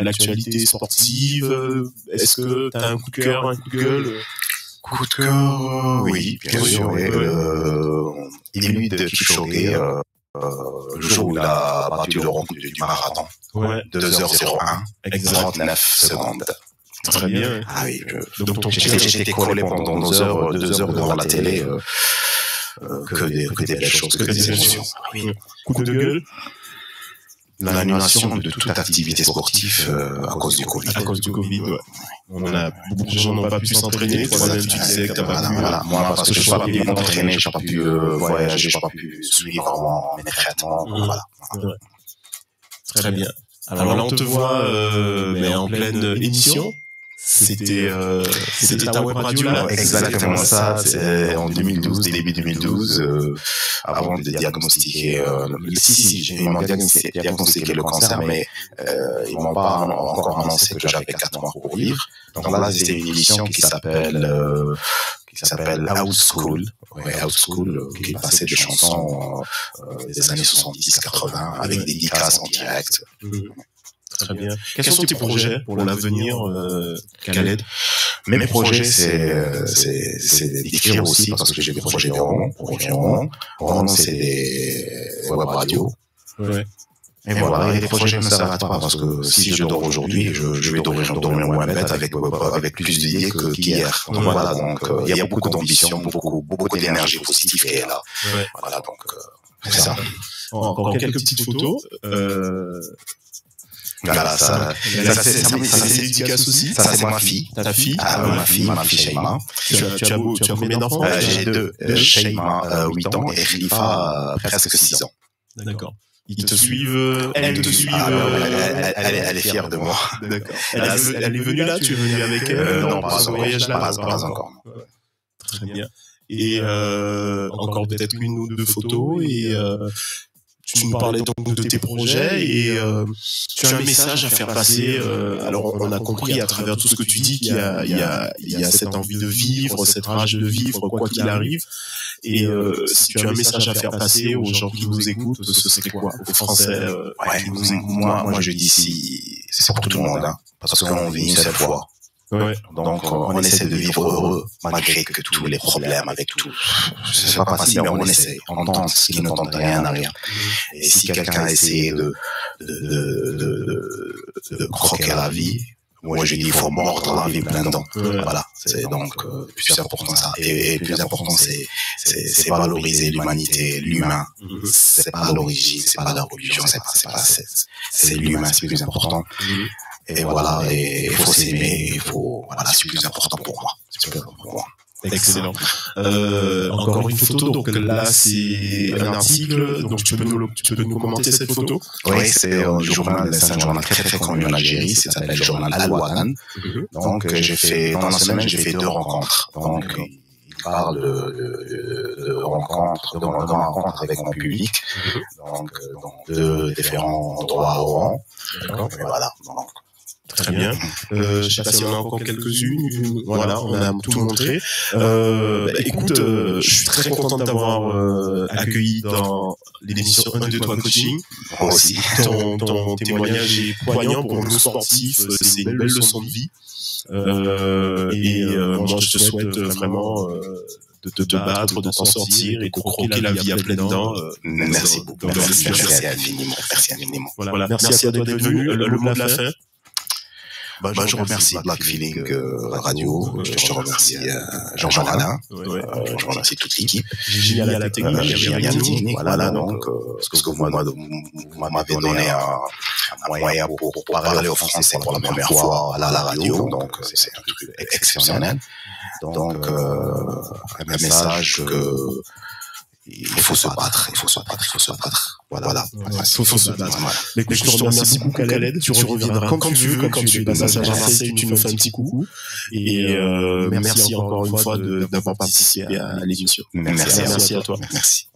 l'actualité sportive. Est-ce que tu as un coup de cœur, un coup de gueule? Coup de cœur, oui, bien sûr. Élu de Kipchoge, le jour où il a battu le record du marathon. 2h01, 39 secondes. Très bien. Ah oui, donc j'étais collé pendant 2 heures devant la télé, que des belles choses, que des émotions. Oui. Coup de gueule. L'annulation de toute activité sportive à cause du Covid. À cause du Covid, ouais. Beaucoup de gens n'ont pas pu s'entraîner. Toi-même, tu disais que t'as pas pu. Voilà. Moi, parce que je n'ai pas pu m'entraîner, je n'ai pas pu voyager, je n'ai pas pu suivre mes traitements. Voilà. Très bien. Alors là, on te voit, mais en pleine émission. C'était ta web radio là? Exactement ça, c'est en 2012, début 2012, avant de diagnostiquer, ils m'ont diagnostiqué le cancer, mais ils m'ont pas encore annoncé que j'avais 4 mois pour vivre. Donc là, c'était une émission qui s'appelle House School, qui passait des chansons des années 70-80 avec des dédicaces en direct. Très bien. Quels sont tes projets pour l'avenir, Khaled? Mes projets, c'est d'écrire aussi, parce que j'ai des projets de romans, pour écrire romans, c'est des web radios. Ouais. Et voilà, et les projets ne s'arrêtent pas, parce que si je dors aujourd'hui, je vais dormir moins bête avec plus d'idées qu'hier. Donc voilà, donc il y a beaucoup d'ambition, beaucoup d'énergie positive qui est là. Voilà, donc c'est ça. Encore quelques petites photos. Voilà, ça c'est dédicace aussi. Ça c'est ma fille. Ta fille? Ma fille Sheima. Tu as combien d'enfants? J'ai 2. Sheima, 8 ans, et Khalifa, presque 6 ans. D'accord. Ils te suivent, elle te suit. Elle est fière de moi. D'accord. Elle est venue là? Tu es venu avec elle? Non, pas encore. Très bien. Et encore peut-être une ou 2 photos, et tu nous parlais donc de tes projets, et tu as un message à faire passer. Alors on a compris à travers tout ce que tu dis qu'il y a cette envie de vivre, cette rage de vivre quoi qu'il arrive. Et si tu as un message à faire passer aux gens qui nous écoutent, ce serait quoi? Aux Français qui nous écoutent? Moi je dis c'est pour tout le monde, hein, parce qu'on vit une seule fois. Ouais. Donc, on essaie de vivre heureux, malgré que tous les problèmes, avec tout. C'est pas facile, mais on essaie. On tente, ce qui ne tente rien n'a rien. Et si quelqu'un essaie de croquer la vie, moi je dis il faut mordre la vie plein dents. Voilà. C'est donc plus important ça. Et plus important c'est valoriser l'humanité, l'humain. C'est pas l'origine, c'est pas la religion, c'est l'humain, c'est plus important. Et voilà, et il faut s'aimer, voilà, c'est plus important pour moi. C'est plus important pour moi. Excellent. Encore une photo. Donc là, c'est un article. Donc tu peux nous commenter cette photo? Oui, c'est un journal très très connu en Algérie. Ça s'appelle le journal Al-Watan. Donc dans la semaine, j'ai fait 2 rencontres. Donc il parle de rencontres avec mon public. Donc dans 2 différents endroits à Oran. D'accord. Et voilà. Donc, très bien. Je sais pas si on a encore quelques-unes. Voilà, on a tout montré. Écoute, je suis très content de t'avoir accueilli dans l'émission 1, 2, 3 Coaching. Moi aussi. Ton témoignage est poignant pour nous sportifs. C'est une belle leçon de vie. Moi, je te souhaite vraiment de te battre, de t'en sortir et de croquer la vie à pleines dents. Merci beaucoup. Merci infiniment. Merci infiniment. Voilà. Merci à toi d'être venu. Le mot de la fin. Je remercie Black Feeling Radio, je remercie Jean-Jean Alain, je remercie toute l'équipe. J'ai à la technique, voilà, donc, parce que vous m'avez donné un moyen pour parler au français pour la première fois à la radio, donc c'est un truc exceptionnel. Donc, un message que il faut se battre. Voilà. Il faut se battre. Mais écoute, je te remercie beaucoup, Khaled. Tu reviendras quand tu veux, quand tu es passé à Marseille, tu nous fais un petit coucou. Et merci encore une fois d'avoir participé à l'émission. Merci à toi. Merci.